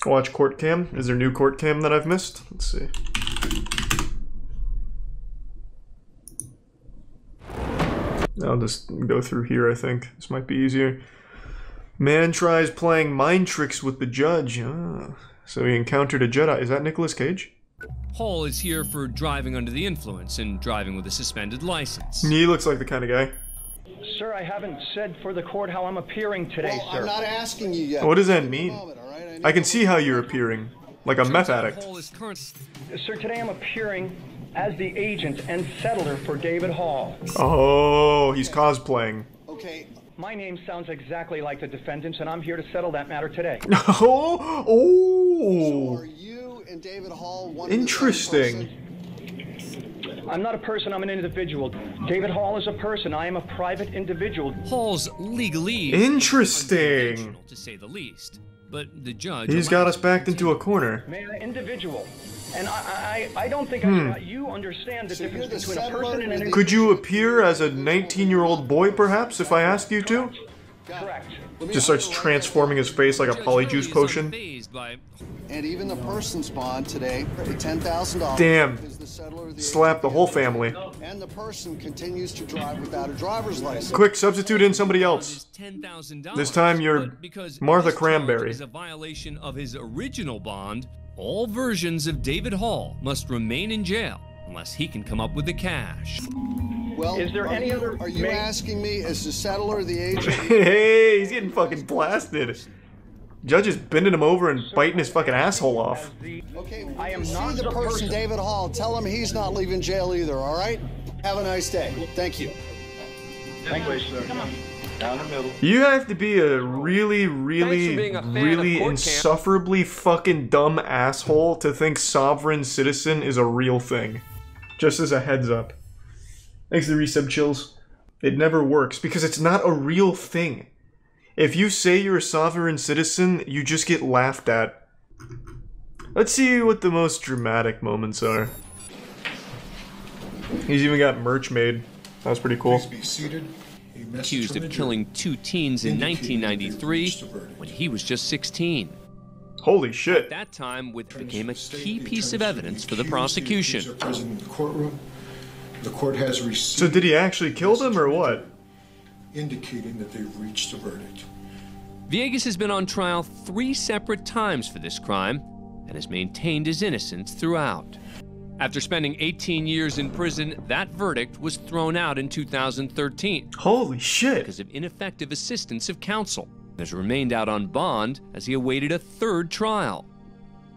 Watch court cam. Is there new court cam that I've missed? Let's see. I'll just go through here, I think. This might be easier. Man tries playing mind tricks with the judge. Ah, so he encountered a Jedi. Is that Nicolas Cage? Hall is here for driving under the influence and driving with a suspended license. He looks like the kind of guy. Sir, I haven't said for the court how I'm appearing today, sir. I'm not asking you yet. What does that mean? I can see how you're appearing. Like a meth addict. Sir, today I'm appearing as the agent and settler for David Hall. Oh, he's cosplaying. Okay. My name sounds exactly like the defendant's, and I'm here to settle that matter today. Oh! So are you and David Hall one Interesting. I'm not a person, I'm an individual. David Hall is a person, I am a private individual. Hall's legalese. Interesting. To say the least. But the judge... He's got us backed into a corner. Man, individual. And I don't think you understand the difference between a person and an individual. Could you appear as a 19-year-old boy, perhaps, if I asked you to? Correct. Just starts transforming his face like a polyjuice potion. And even the person's bond today for $10,000. Damn. Is the settler of the Slap the whole family. And the person continues to drive without a driver's license. Quick, substitute in somebody else. This time you're Martha Cranberry. Is a violation of his original bond. All versions of David Hall must remain in jail unless he can come up with the cash. Well, is there any other? Are you asking me as the settler, the agent? Hey, he's getting fucking blasted. Judge is bending him over and biting his fucking asshole off. Okay, I am not the person, David Hall. Tell him he's not leaving jail either, all right? Have a nice day. Thank you. Thank you, sir. Come on. Down the middle. You have to be a really insufferably fucking dumb asshole to think sovereign citizen is a real thing. Just as a heads up. Thanks to the resub chills. It never works because it's not a real thing. If you say you're a sovereign citizen, you just get laughed at. Let's see what the most dramatic moments are. He's even got merch made. That was pretty cool. Please be seated. Accused of killing 2 teens in 1993 when he was just 16. Holy shit. At that time, it became a key piece of evidence for the prosecution. The court has received. So did he actually kill them or what? Indicating that they've reached a verdict. Villegas has been on trial 3 separate times for this crime and has maintained his innocence throughout. After spending 18 years in prison, that verdict was thrown out in 2013. Holy shit! Because of ineffective assistance of counsel. He has remained out on bond as he awaited a 3rd trial.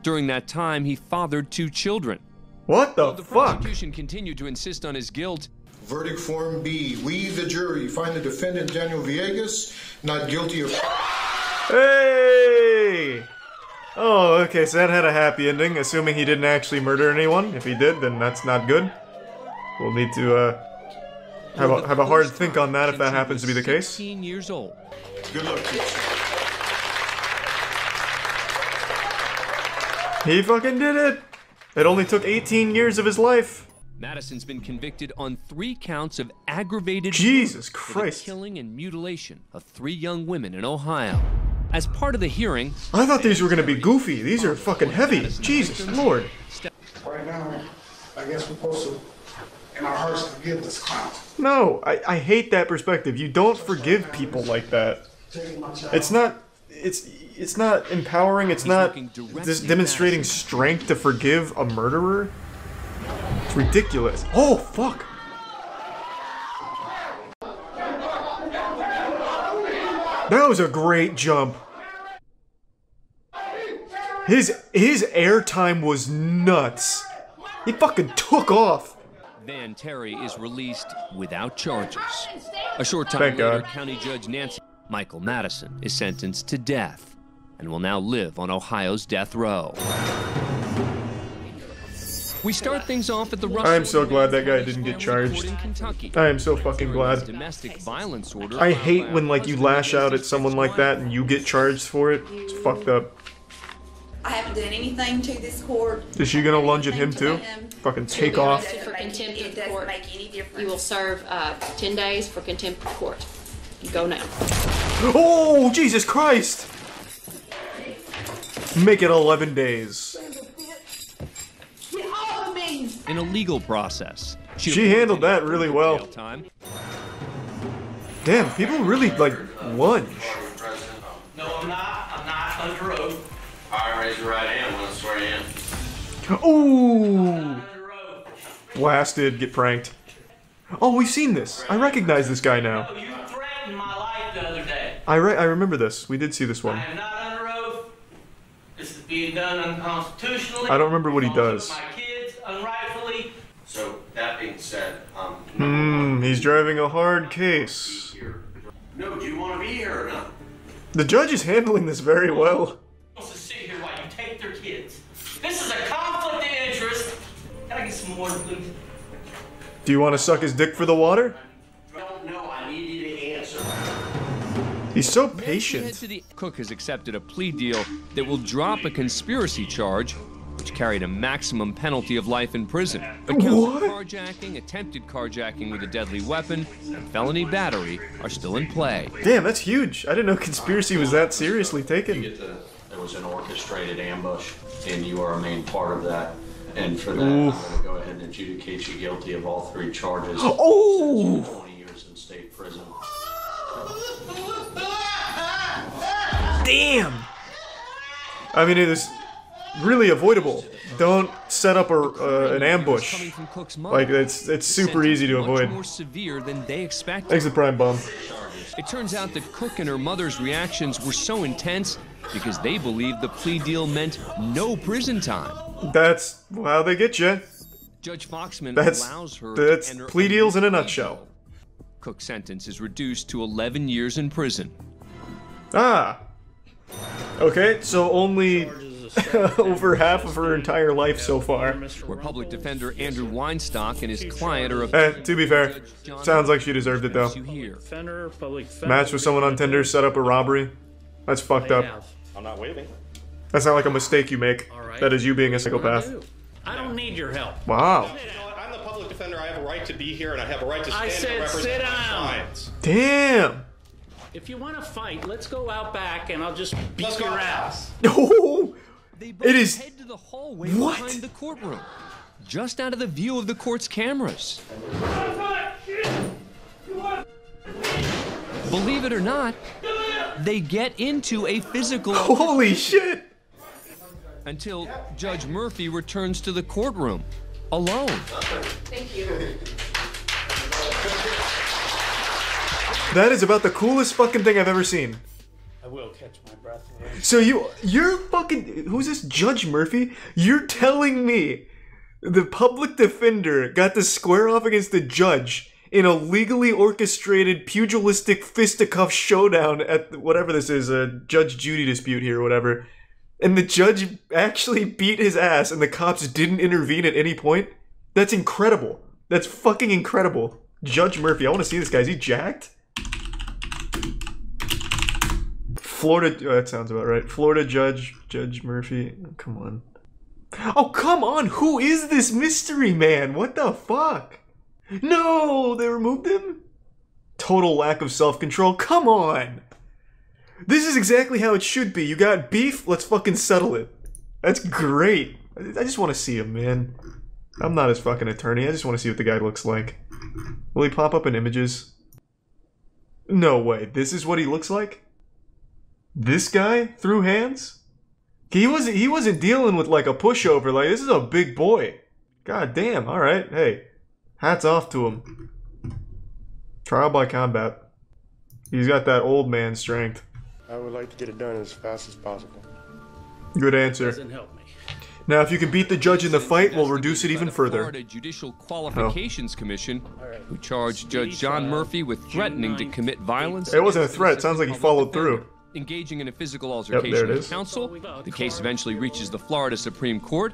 During that time, he fathered 2 children. What the fuck? The prosecution continued to insist on his guilt. Verdict Form B. We, the jury, find the defendant Daniel Villegas not guilty of... Hey! Oh, okay, so that had a happy ending, assuming he didn't actually murder anyone. If he did, then that's not good. We'll need to, have a hard think on that if that happens to be the case. 16 years old. Good luck to you. He fucking did it! It only took 18 years of his life. Madison's been convicted on 3 counts of aggravated Jesus murder for Christ. the killing and mutilation of 3 young women in Ohio. As part of the hearing, I thought these were gonna be goofy. These are fucking heavy. Jesus Lord. Right now, I guess we're supposed to, in our hearts, forgive this clown. No, I hate that perspective. You don't forgive people like that. It's not empowering. It's not just demonstrating strength to forgive a murderer. It's ridiculous. Oh, fuck. That was a great jump. His airtime was nuts. He fucking took off. Van Terry is released without charges. A short time Thank later, God. County Judge Michael Madison is sentenced to death and will now live on Ohio's death row. We start things off at the Russell. I am so glad that guy didn't get charged. I am so fucking glad. Domestic violence order. I hate when like you lash out at someone like that and you get charged for it. It's fucked up. I haven't done anything to this court. Is she gonna lunge at him too? Fucking take off. For contempt of the court. Make any difference. You will serve 10 days for contempt of court. Go now. Oh, Jesus Christ! Make it 11 days. Get off of me! In a legal process. She handled that really well. Time. Damn, people really, like, lunge. No, I'm not. I'm not under oath. All right, raise your right hand. I'm going to swear you in. Ooh! Blasted, get pranked. Oh, we've seen this. I recognize this guy now. No, you threatened my life the other day. I remember this. We did see this one. I am not under oath. This is being done unconstitutionally. I don't remember what he does. My kids unrightfully. So that being said, he's driving a hard case. No, do you want to be here or not? The judge is handling this very well. Wants to sit here while you take their kids. This is a conflict of interest. Can I get some water, please? Do you want to suck his dick for the water? No, I need you to answer. He's so patient. Cook has accepted a plea deal that will drop a conspiracy charge, which carried a maximum penalty of life in prison. But counts of carjacking, attempted carjacking with a deadly weapon, and felony battery are still in play. Damn, that's huge. I didn't know conspiracy was that seriously taken. It was an orchestrated ambush, and you are a main part of that. And for that, I'm going to go ahead and adjudicate you guilty of all 3 charges. Oh! 20 years in state prison. Damn! I mean, it is really avoidable. Don't set up an ambush. Like, it's super easy to avoid. More severe than they expected. Thanks to Prime Bomb. It turns out that Cook and her mother's reactions were so intense because they believed the plea deal meant no prison time. That's how they get you. Judge Foxman allows her that's to enter plea deals in a nutshell. Cook's sentence is reduced to 11 years in prison. Ah. Okay, so only over half of her entire life so far. Where public defender Andrew Weinstock and his client are... To be fair, sounds like she deserved it though. Match with someone on Tinder, set up a robbery. That's fucked up. I'm not waving. That's not like a mistake you make. That is you being a psychopath. I don't need your help. Wow. You know what? I'm the public defender. I have a right to be here, and I have a right to stand and represent my clients. Damn. If you want to fight, let's go out back, and I'll just beat your ass. Oh, it is. Head to the hallway behind the courtroom, just out of the view of the court's cameras. Believe it or not, they get into a physical. Holy shit! Until Judge Murphy returns to the courtroom, alone. Thank you. That is about the coolest fucking thing I've ever seen. I will catch my breath. So you're fucking, who's this, Judge Murphy? You're telling me the public defender got to square off against the judge in a legally orchestrated pugilistic fisticuff showdown at whatever this is, a Judge Judy dispute here or whatever, and the judge actually beat his ass and the cops didn't intervene at any point? That's incredible. That's fucking incredible. Judge Murphy, I want to see this guy. Is he jacked? Florida, that sounds about right. Florida Judge Murphy. Oh, come on. Oh, come on. Who is this mystery man? What the fuck? No, they removed him? Total lack of self-control. Come on. This is exactly how it should be. You got beef? Let's fucking settle it. That's great. I just want to see him, man. I'm not his fucking attorney. I just want to see what the guy looks like. Will he pop up in images? No way. This is what he looks like? This guy threw hands? He wasn't dealing with like a pushover. Like, this is a big boy. God damn. All right. Hey, hats off to him. Trial by combat. He's got that old man strength. I would like to get it done as fast as possible. Good answer. Doesn't help me. Now, if you can beat the judge in the fight, we'll reduce it even further. Florida Judicial Qualifications Commission, who charged Judge John Murphy with threatening to commit violence. It wasn't a threat. It sounds like he followed through. Engaging in a physical altercation with counsel. The case eventually reaches the Florida Supreme Court,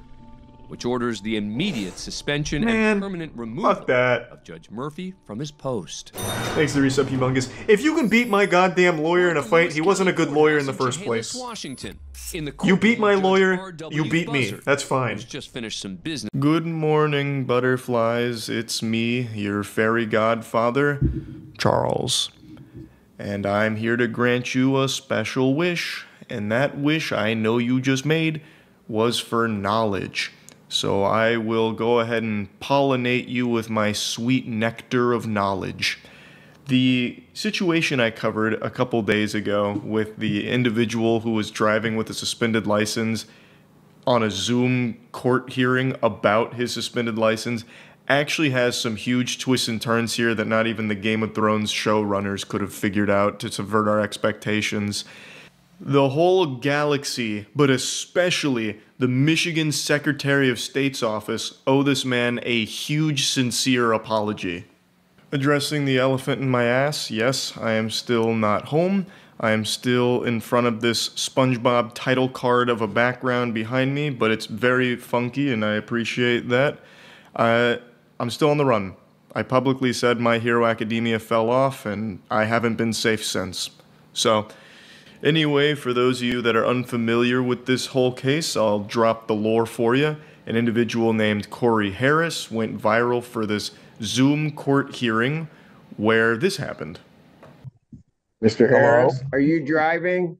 which orders the immediate suspension and permanent removal of Judge Murphy from his post. Thanks to Resub Humongous. If you can beat my goddamn lawyer in a fight, he wasn't a good lawyer in the first place. Washington. You beat my lawyer, you beat me. That's fine. Just finished some business. Good morning, butterflies. It's me, your fairy godfather, Charles. And I'm here to grant you a special wish, and that wish I know you just made was for knowledge. So I will go ahead and pollinate you with my sweet nectar of knowledge. The situation I covered a couple days ago with the individual who was driving with a suspended license on a Zoom court hearing about his suspended license actually has some huge twists and turns here that not even the Game of Thrones showrunners could have figured out to subvert our expectations. The whole galaxy, but especially the Michigan Secretary of State's office, owe this man a huge, sincere apology. Addressing the elephant in my ass, yes, I am still not home. I am still in front of this SpongeBob title card of a background behind me, but it's very funky and I appreciate that. I'm still on the run. I publicly said My Hero Academia fell off and I haven't been safe since. So, anyway, for those of you that are unfamiliar with this whole case, I'll drop the lore for you. An individual named Corey Harris went viral for this Zoom court hearing where this happened. Mr. Harris, are you driving?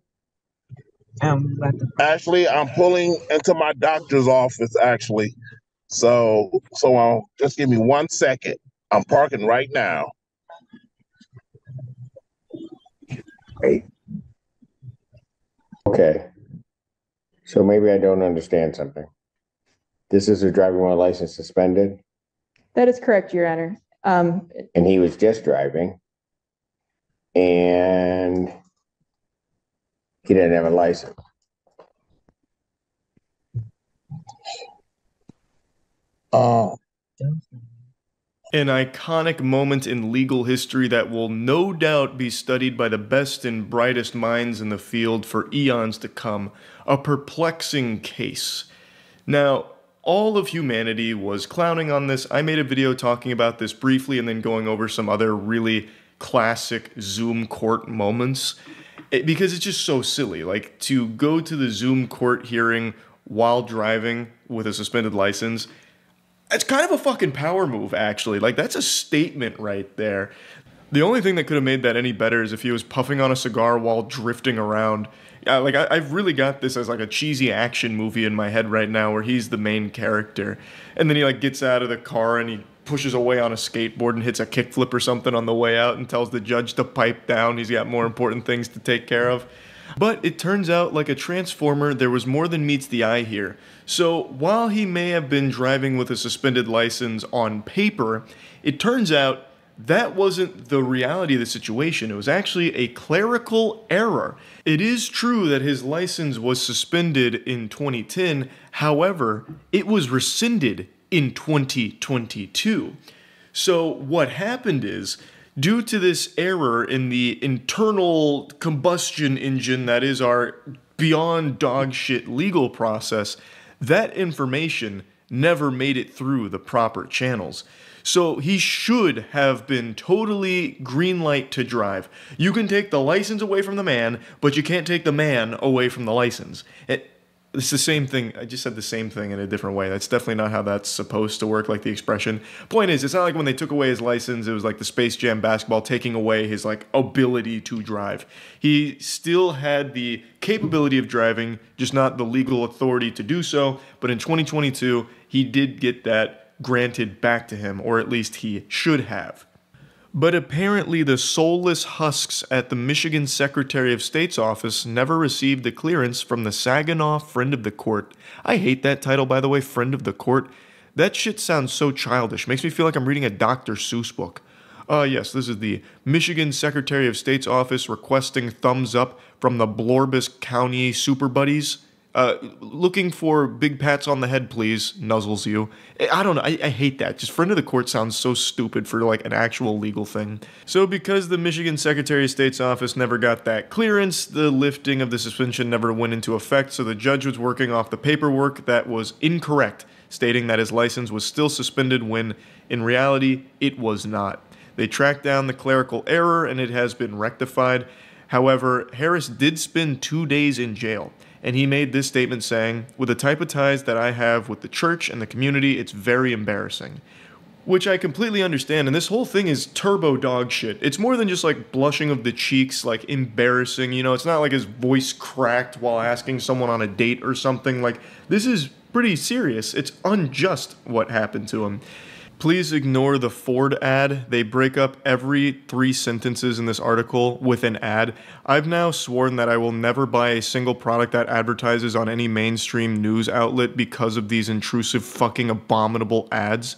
Actually, I'm pulling into my doctor's office, actually. So just give me 1 second. I'm parking right now. Wait. Okay. So maybe I don't understand something. This is a driving while license suspended? That is correct, Your Honor. And he was just driving. And he didn't have a license. An iconic moment in legal history that will no doubt be studied by the best and brightest minds in the field for eons to come. A perplexing case. Now, all of humanity was clowning on this. I made a video talking about this briefly and then going over some other really classic Zoom court moments. Because it's just so silly. Like, to go to the Zoom court hearing while driving with a suspended license, it's kind of a fucking power move, actually. Like, that's a statement right there. The only thing that could have made that any better is if he was puffing on a cigar while drifting around. I've really got this as like a cheesy action movie in my head right now where he's the main character. And then he like gets out of the car and he pushes away on a skateboard and hits a kickflip or something on the way out and tells the judge to pipe down. He's got more important things to take care of. But it turns out, like a transformer, there was more than meets the eye here. So while he may have been driving with a suspended license on paper, it turns out that wasn't the reality of the situation. It was actually a clerical error. It is true that his license was suspended in 2010, however, it was rescinded in 2022. So what happened is, due to this error in the internal combustion engine that is our beyond dog shit legal process, that information never made it through the proper channels. So he should have been totally green light to drive. You can take the license away from the man, but you can't take the man away from the license. It's the same thing. I just said the same thing in a different way. That's definitely not how that's supposed to work, like the expression. Point is, it's not like when they took away his license, it was like the Space Jam basketball taking away his like ability to drive. He still had the capability of driving, just not the legal authority to do so. But in 2022, he did get that granted back to him, or at least he should have. But apparently the soulless husks at the Michigan Secretary of State's office never received the clearance from the Saginaw Friend of the Court. I hate that title, by the way, Friend of the Court. That shit sounds so childish. Makes me feel like I'm reading a Dr. Seuss book. Yes, this is the Michigan Secretary of State's office requesting thumbs up from the Blorbus County Super Buddies. Looking for big pats on the head, please, nuzzles you. I don't know, I hate that. Just friend of the court sounds so stupid for like an actual legal thing. So because the Michigan Secretary of State's office never got that clearance, the lifting of the suspension never went into effect, so the judge was working off the paperwork that was incorrect, stating that his license was still suspended when, in reality, it was not. They tracked down the clerical error and it has been rectified. However, Harris did spend 2 days in jail. And he made this statement saying, "With the type of ties that I have with the church and the community, it's very embarrassing. which I completely understand, and this whole thing is turbo dog shit. It's more than just like blushing of the cheeks, like embarrassing, you know, it's not like his voice cracked while asking someone on a date or something. Like, this is pretty serious. It's unjust what happened to him. Please ignore the Ford ad. They break up every 3 sentences in this article with an ad. I've now sworn that I will never buy a single product that advertises on any mainstream news outlet because of these intrusive fucking abominable ads.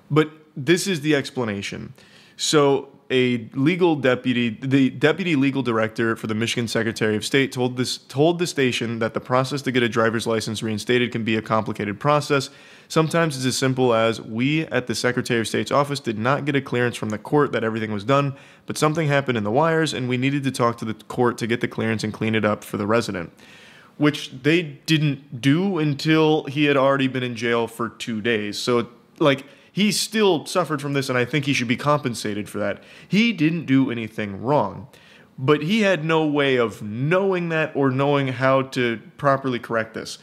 But this is the explanation. So a legal deputy, the deputy legal director for the Michigan Secretary of State told the station that the process to get a driver's license reinstated can be a complicated process. Sometimes it's as simple as, we at the Secretary of State's office did not get a clearance from the court that everything was done, but something happened in the wires and we needed to talk to the court to get the clearance and clean it up for the resident. Which they didn't do until he had already been in jail for 2 days. So, like, he still suffered from this, and I think he should be compensated for that. He didn't do anything wrong, but he had no way of knowing that or knowing how to properly correct this.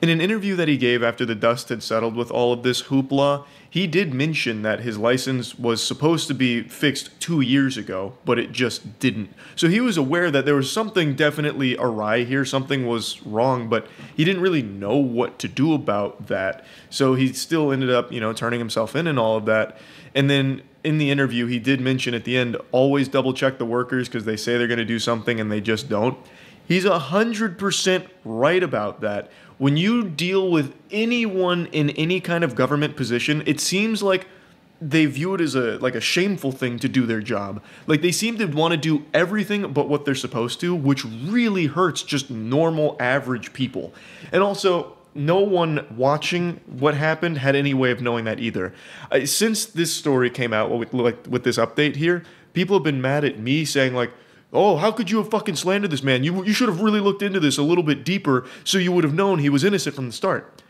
In an interview that he gave after the dust had settled with all of this hoopla, he did mention that his license was supposed to be fixed 2 years ago, but it just didn't. So he was aware that there was something definitely awry here, something was wrong, but he didn't really know what to do about that. So he still ended up, you know, turning himself in and all of that. And then in the interview, he did mention at the end, always double check the workers because they say they're going to do something and they just don't. He's 100% right about that. When you deal with anyone in any kind of government position, it seems like they view it as a shameful thing to do their job. Like, they seem to want to do everything but what they're supposed to, which really hurts just normal, average people. And also, no one watching what happened had any way of knowing that either. Since this story came out with this update here, people have been mad at me saying, like, oh, how could you have fucking slandered this man? You should have really looked into this a little bit deeper so you would have known he was innocent from the start.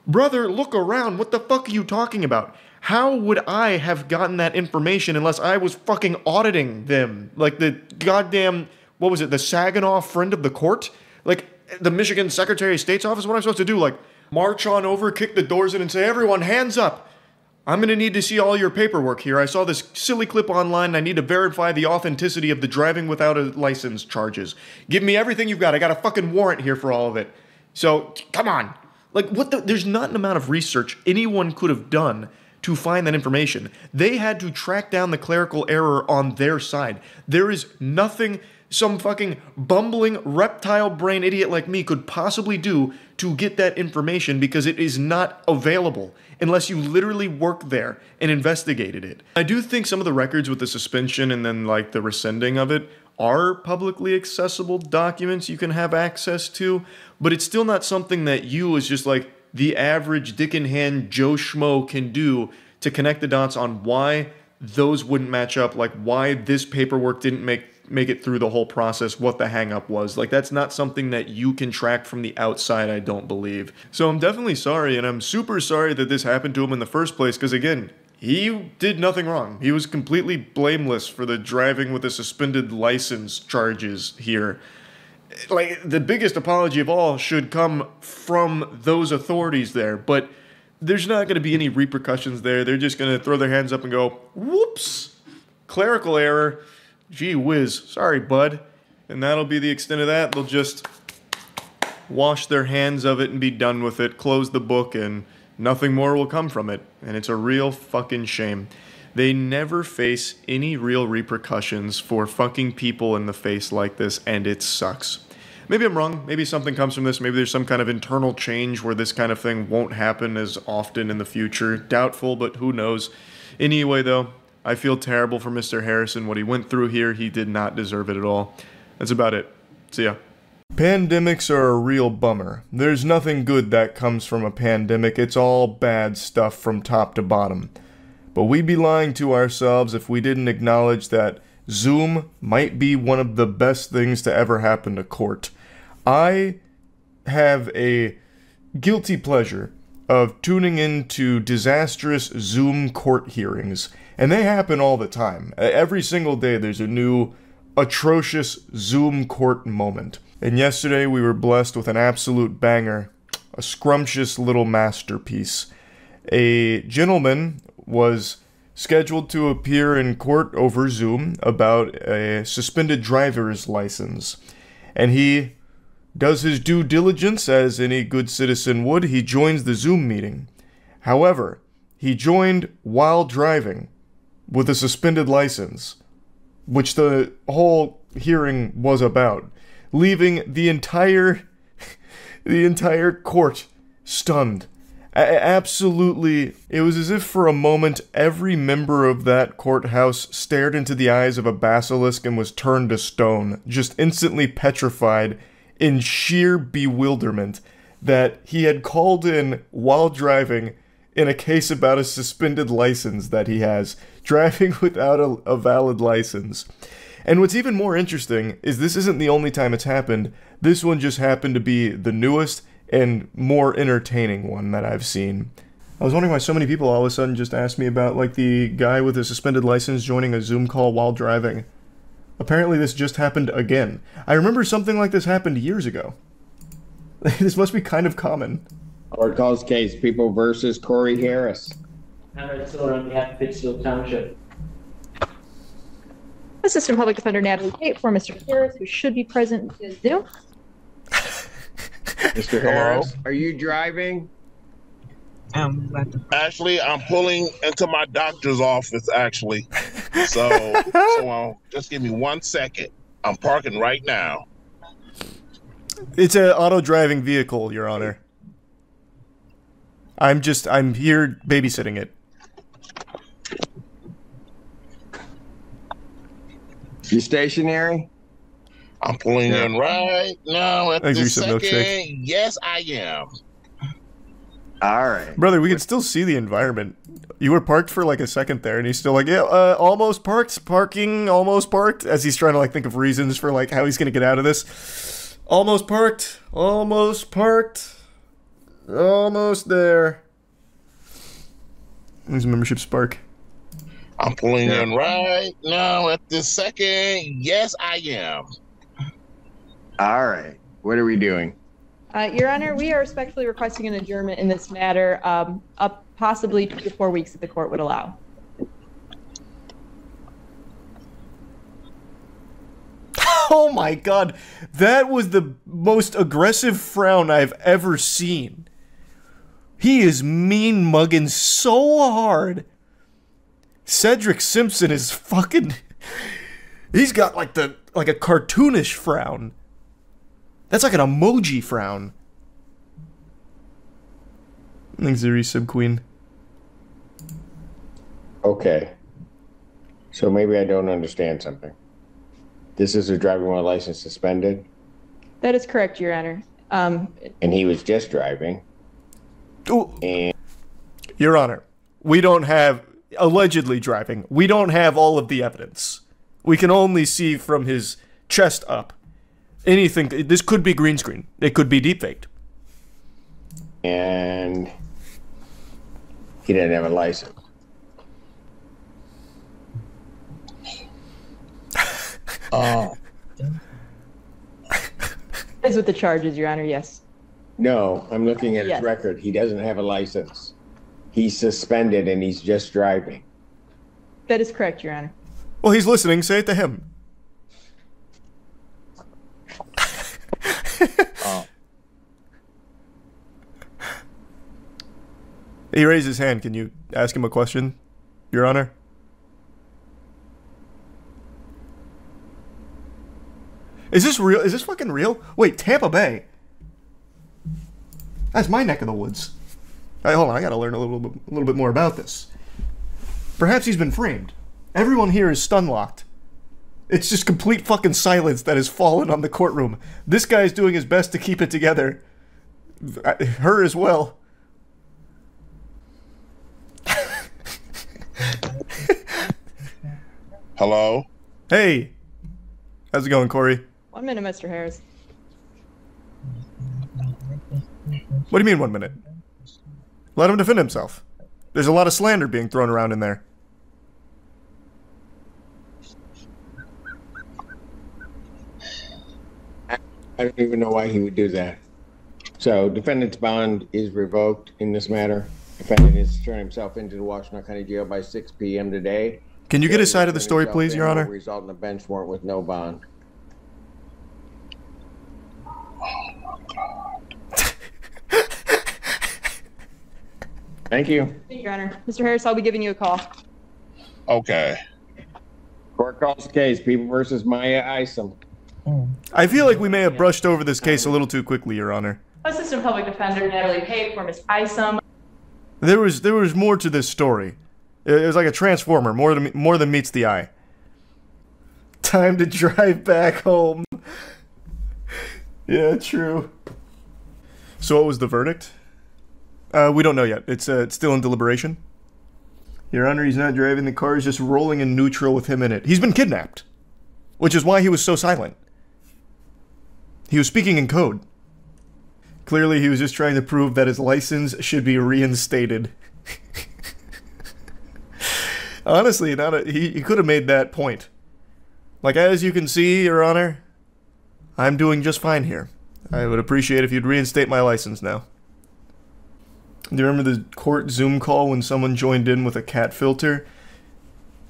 Brother, look around. What the fuck are you talking about? How would I have gotten that information unless I was fucking auditing them? Like the goddamn, what was it, the Saginaw friend of the court? Like the Michigan Secretary of State's office? What am I supposed to do? Like march on over, kick the doors in and say, everyone, hands up. I'm going to need to see all your paperwork here. I saw this silly clip online and I need to verify the authenticity of the driving without a license charges. Give me everything you've got. I got a fucking warrant here for all of it. So, come on. Like, there's not an amount of research anyone could have done to find that information. They had to track down the clerical error on their side. There is nothing some fucking bumbling reptile brain idiot like me could possibly do to get that information because it is not available unless you literally worked there and investigated it. I do think some of the records with the suspension and then like the rescinding of it are publicly accessible documents you can have access to, but it's still not something that you as just like the average dick in hand Joe Schmo can do to connect the dots on why those wouldn't match up, like why this paperwork didn't make it through the whole process, what the hang up was. Like, that's not something that you can track from the outside, I don't believe. So I'm definitely sorry, and I'm super sorry that this happened to him in the first place, because again, he did nothing wrong. He was completely blameless for the driving with a suspended license charges here. Like, the biggest apology of all should come from those authorities there, but there's not going to be any repercussions there. They're just going to throw their hands up and go, whoops, clerical error. Gee whiz, sorry, bud. And that'll be the extent of that. They'll just wash their hands of it and be done with it, close the book, and nothing more will come from it. And it's a real fucking shame. They never face any real repercussions for fucking people in the face like this, and it sucks. Maybe I'm wrong. Maybe something comes from this. Maybe there's some kind of internal change where this kind of thing won't happen as often in the future. Doubtful, but who knows. Anyway, though, I feel terrible for Mr. Harrison. What he went through here, he did not deserve it at all. That's about it. See ya. Pandemics are a real bummer. There's nothing good that comes from a pandemic. It's all bad stuff from top to bottom. But we'd be lying to ourselves if we didn't acknowledge that Zoom might be one of the best things to ever happen to court. I have a guilty pleasure of tuning into disastrous Zoom court hearings, and they happen all the time. Every single day there's a new atrocious Zoom court moment. And yesterday we were blessed with an absolute banger, a scrumptious little masterpiece. A gentleman was scheduled to appear in court over Zoom about a suspended driver's license. And he does his due diligence as any good citizen would. He joins the Zoom meeting. However, he joined while driving with a suspended license, which the whole hearing was about, leaving the entire court stunned. Absolutely, it was as if for a moment every member of that courthouse stared into the eyes of a basilisk and was turned to stone, just instantly petrified in sheer bewilderment that he had called in while driving in a case about a suspended license that he has, driving without a valid license. And what's even more interesting is this isn't the only time it's happened. This one just happened to be the newest and more entertaining one that I've seen. I was wondering why so many people all of a sudden just asked me about, like, the guy with a suspended license joining a Zoom call while driving. Apparently this just happened again. I remember something like this happened years ago. This must be kind of common. Court calls case People versus Corey Harris. Conrad Siller on behalf of Pittsfield Township. Assistant Public Defender Natalie Tate for Mr. Harris, who should be present in Zoom. Mr. Harris, are you driving? Actually, I'm pulling into my doctor's office, actually. So just give me 1 second. I'm parking right now. It's an auto-driving vehicle, Your Honor. I'm here babysitting it. You stationary? I'm pulling in right now at this second. Milkshake. Yes, I am. All right. Brother, we can still see the environment. You were parked for like a second there, and he's still like, yeah, almost parked, parking, almost parked, as he's trying to like think of reasons for like how he's gonna get out of this. Almost parked, almost there. His membership spark. I'm pulling in right now at this second. Yes, I am. All right. What are we doing? Your Honor, we are respectfully requesting an adjournment in this matter, up possibly 2 to 4 weeks if the court would allow. Oh my god, that was the most aggressive frown I've ever seen. He is mean mugging so hard. Cedric Simpson is fucking... He's got like a cartoonish frown. That's like an emoji frown. Thanks, Zuri Sub Queen. Okay. So maybe I don't understand something. This is a driving while license suspended? That is correct, Your Honor. And he was just driving. Ooh. And Your Honor, we don't have... Allegedly driving. We don't have all of the evidence. We can only see from his chest up. Anything... This could be green screen. It could be deepfaked. And he didn't have a license. Is with the charges, Your Honor, yes. No, I'm looking at his record. He doesn't have a license. He's suspended and he's just driving. That is correct, Your Honor. Well, he's listening. Say it to him. He raised his hand. Can you ask him a question, Your Honor? Is this real? Is this fucking real? Wait, Tampa Bay. That's my neck of the woods. Hey, hold on, I gotta learn a little bit more about this. Perhaps he's been framed. Everyone here is stun-locked. It's just complete fucking silence that has fallen on the courtroom. This guy's doing his best to keep it together. Her as well. Hello? Hey. How's it going, Corey? 1 minute, Mr. Harris. What do you mean 1 minute? Let him defend himself. There's a lot of slander being thrown around in there. I don't even know why he would do that. So, defendant's bond is revoked in this matter? Defendant is to turn himself into the Washington County Jail by 6 p.m. today. Can you get his side of the story, please, Your Honor? Result in a bench warrant with no bond. Thank you. Thank you, Your Honor. Mr. Harris, I'll be giving you a call. Okay. Court calls the case, People versus Maya Isom. I feel like we may have brushed over this case a little too quickly, Your Honor. Assistant Public Defender Natalie Pate for Ms. Isom. There was more to this story. It was like a transformer, more than meets the eye. Time to drive back home. Yeah, true. So what was the verdict? We don't know yet. It's still in deliberation. Your Honor, he's not driving the car. He's just rolling in neutral with him in it. He's been kidnapped, which is why he was so silent. He was speaking in code. Clearly, he was just trying to prove that his license should be reinstated. Honestly, he could have made that point. Like, as you can see, Your Honor, I'm doing just fine here. I would appreciate if you'd reinstate my license now. Do you remember the court Zoom call when someone joined in with a cat filter?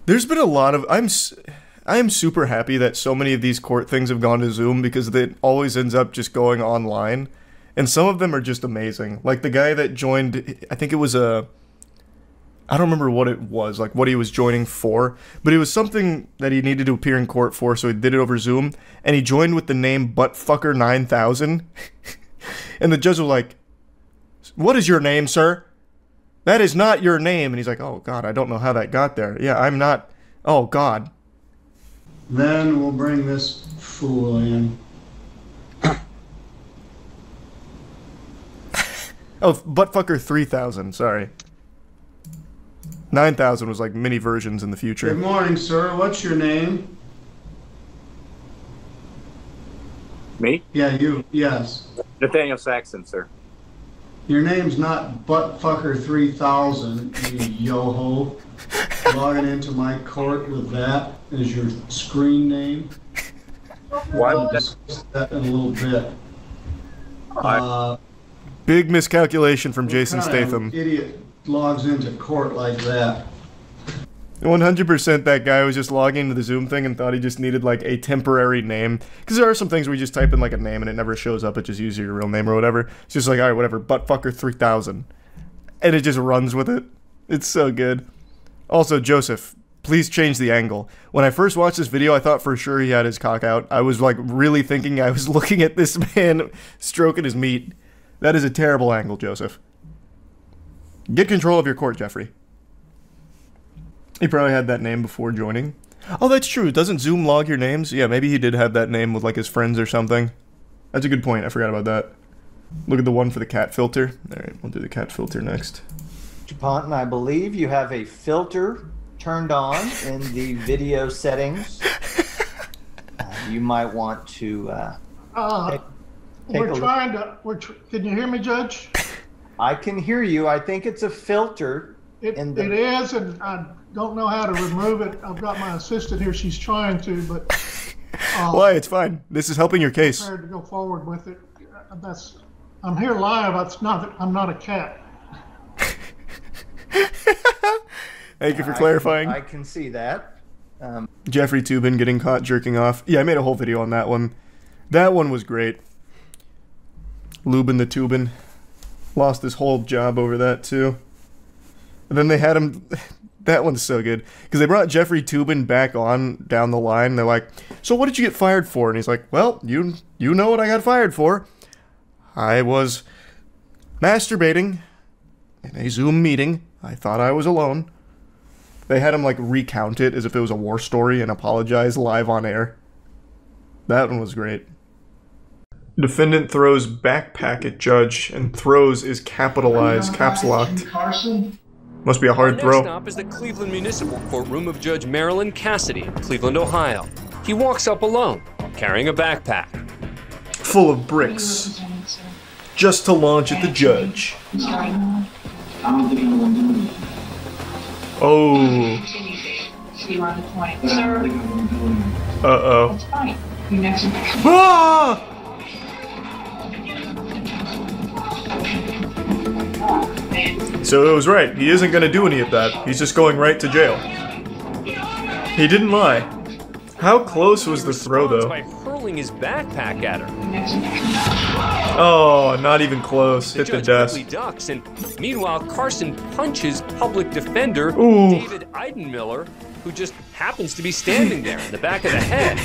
There's been a lot of... I am super happy that so many of these court things have gone to Zoom because it always ends up just going online. And some of them are just amazing. Like the guy that joined, I think it was I don't remember what it was, like what he was joining for. But it was something that he needed to appear in court for, so he did it over Zoom. And he joined with the name Buttfucker9000. And the judge was like, "What is your name, sir? That is not your name." And he's like, "Oh, God, I don't know how that got there. Yeah, I'm not... Oh, God." Then we'll bring this fool in. Oh, Buttfucker3000, sorry. 9000 was like mini versions in the future. Good morning, sir. What's your name? Me? Yeah, you. Yes. Nathaniel Saxon, sir. Your name's not Buttfucker3000, you yo-ho. Logging into my court with that as your screen name. We'll discuss that in a little bit. Big miscalculation from Jason What kind of Statham. idiot logs into court like that? 100% that guy was just logging into the Zoom thing and thought he just needed like a temporary name. Because there are some things where you just type in like a name and it never shows up, it just uses your real name or whatever. It's just like, alright, whatever, Buttfucker3000. And it just runs with it. It's so good. Also, Joseph, please change the angle. When I first watched this video, I thought for sure he had his cock out. I was like really thinking I was looking at this man stroking his meat. That is a terrible angle, Joseph. Get control of your court, Jeffrey. He probably had that name before joining. Oh, that's true. Doesn't Zoom log your names? Yeah, maybe he did have that name with like his friends or something. That's a good point. I forgot about that. Look at the one for the cat filter. Alright, we'll do the cat filter next. Ponton, I believe you have a filter turned on in the video settings. You might want to We're trying to. Can you hear me, Judge? I can hear you. I think it's a filter. It is, and I don't know how to remove it. I've got my assistant here. She's trying to, but. Why? It's fine. This is helping your case. I'm prepared to go forward with it. I'm here live. I'm not a cat. Thank you for clarifying. I can see that. Jeffrey Toobin getting caught jerking off. Yeah, I made a whole video on that one. That one was great. Lubin the Toobin. Lost his whole job over that, too. And then they had him... That one's so good. Because they brought Jeffrey Toobin back on down the line. They're like, "So what did you get fired for?" And he's like, "Well, you know what I got fired for. I was masturbating in a Zoom meeting. I thought I was alone." They had him like recount it as if it was a war story and apologize live on air. That one was great. Defendant throws backpack at judge, and throws is capitalized, caps locked. Must be a hard throw. Next stop is the Cleveland Municipal Courtroom of Judge Marilyn Cassidy in Cleveland, Ohio. He walks up alone, carrying a backpack. Full of bricks. Just to launch at the judge. Oh. Uh-oh. Ah! So it was right. He isn't going to do any of that. He's just going right to jail. He didn't lie. How close was the throw, though? By hurling his backpack at her. Oh, not even close. Hit the desk. Quickly ducks, and meanwhile, Carson punches public defender David Eidenmiller, who just happens to be standing there in the back of the head.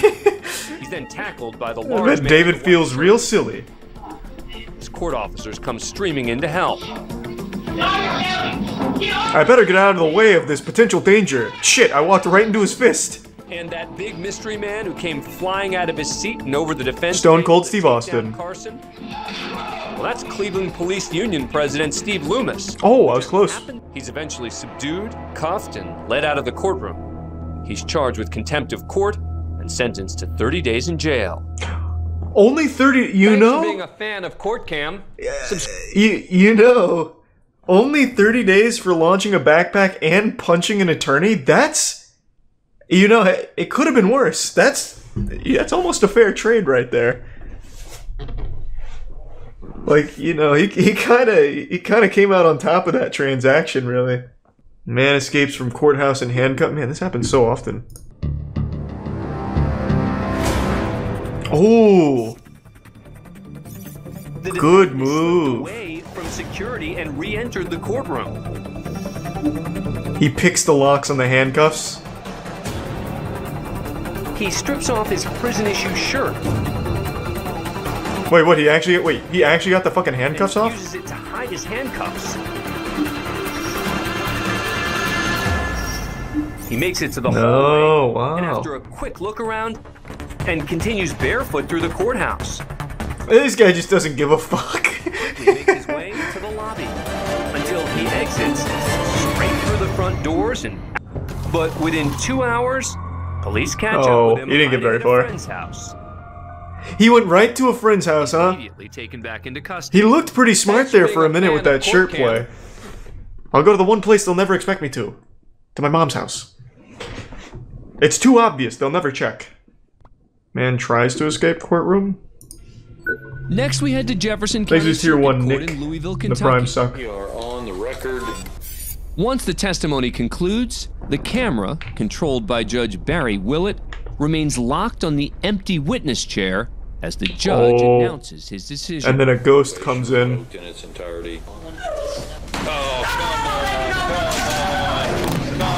He's then tackled by the large man. David feels real silly. His court officers come streaming in to help. I better get out of the way of this potential danger. Shit, I walked right into his fist. And that big mystery man who came flying out of his seat and over the defense. Stone Cold Steve Austin. Carson. Well, that's Cleveland Police Union President Steve Loomis. Oh, I was close. He's eventually subdued, cuffed, and led out of the courtroom. He's charged with contempt of court and sentenced to 30 days in jail. Only 30, you Thanks know? for being a fan of Court Cam. You know, only 30 days for launching a backpack and punching an attorney? That's, you know, it could have been worse. That's almost a fair trade right there. Like, you know, he kind of came out on top of that transaction, really. Man escapes from courthouse in handcuffs. Man, this happens so often. Oh, good move. Away from security and re-entered the courtroom. He picks the locks on the handcuffs. He strips off his prison-issue shirt. Wait, what? He actually got the fucking handcuffs off? He uses it to hide his handcuffs. He makes it to the hallway, wow. And after a quick look around, and continues barefoot through the courthouse. This guy just doesn't give a fuck. He makes his way to the lobby until he exits straight through the front doors, but within 2 hours, police catch up with him. He didn't get very far. At a friend's house. He went right to a friend's house, huh? Immediately taken back into custody. He looked pretty smart there for a minute with that shirt play. I'll go to the one place they'll never expect me to my mom's house. It's too obvious. They'll never check. Man tries to escape courtroom. Next, we head to Jefferson County Tier 1 Nick, in Louisville, the Kentucky. prime suck. You are on the record. Once the testimony concludes, the camera, controlled by Judge Barry Willett, remains locked on the empty witness chair as the judge announces his decision. And then a ghost comes in. In its entirety.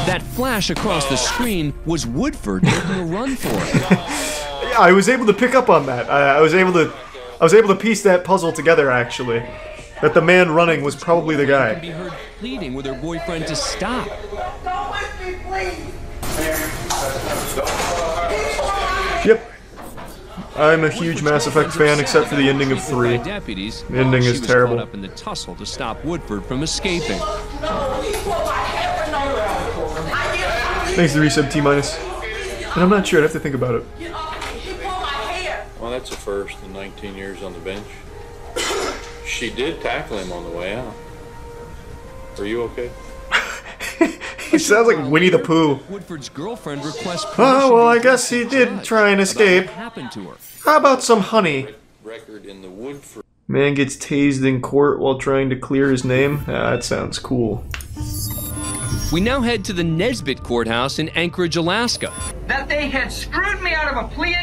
That flash across the screen was Woodford making a run for it. I was able to pick up on that. I was able to piece that puzzle together, actually. That the man running was probably the guy. Can be heard pleading with her boyfriend to stop. Go with me, please. Yep. I'm a huge Mass Effect fan, except for the ending of 3. Deputies, the ending is terrible. Caught up in the tussle to stop Woodford from escaping. Thanks to resub T-. And I'm not sure, I'd have to think about it. Well, that's a first in 19 years on the bench. She did tackle him on the way out. Are you okay? He sounds like Winnie the Pooh. Woodford's girlfriend requests Oh, well, I guess he did try and escape. How about some honey? Record in the Woodford. Man gets tased in court while trying to clear his name. That sounds cool. We now head to the Nesbitt Courthouse in Anchorage, Alaska. That they had screwed me out of a plea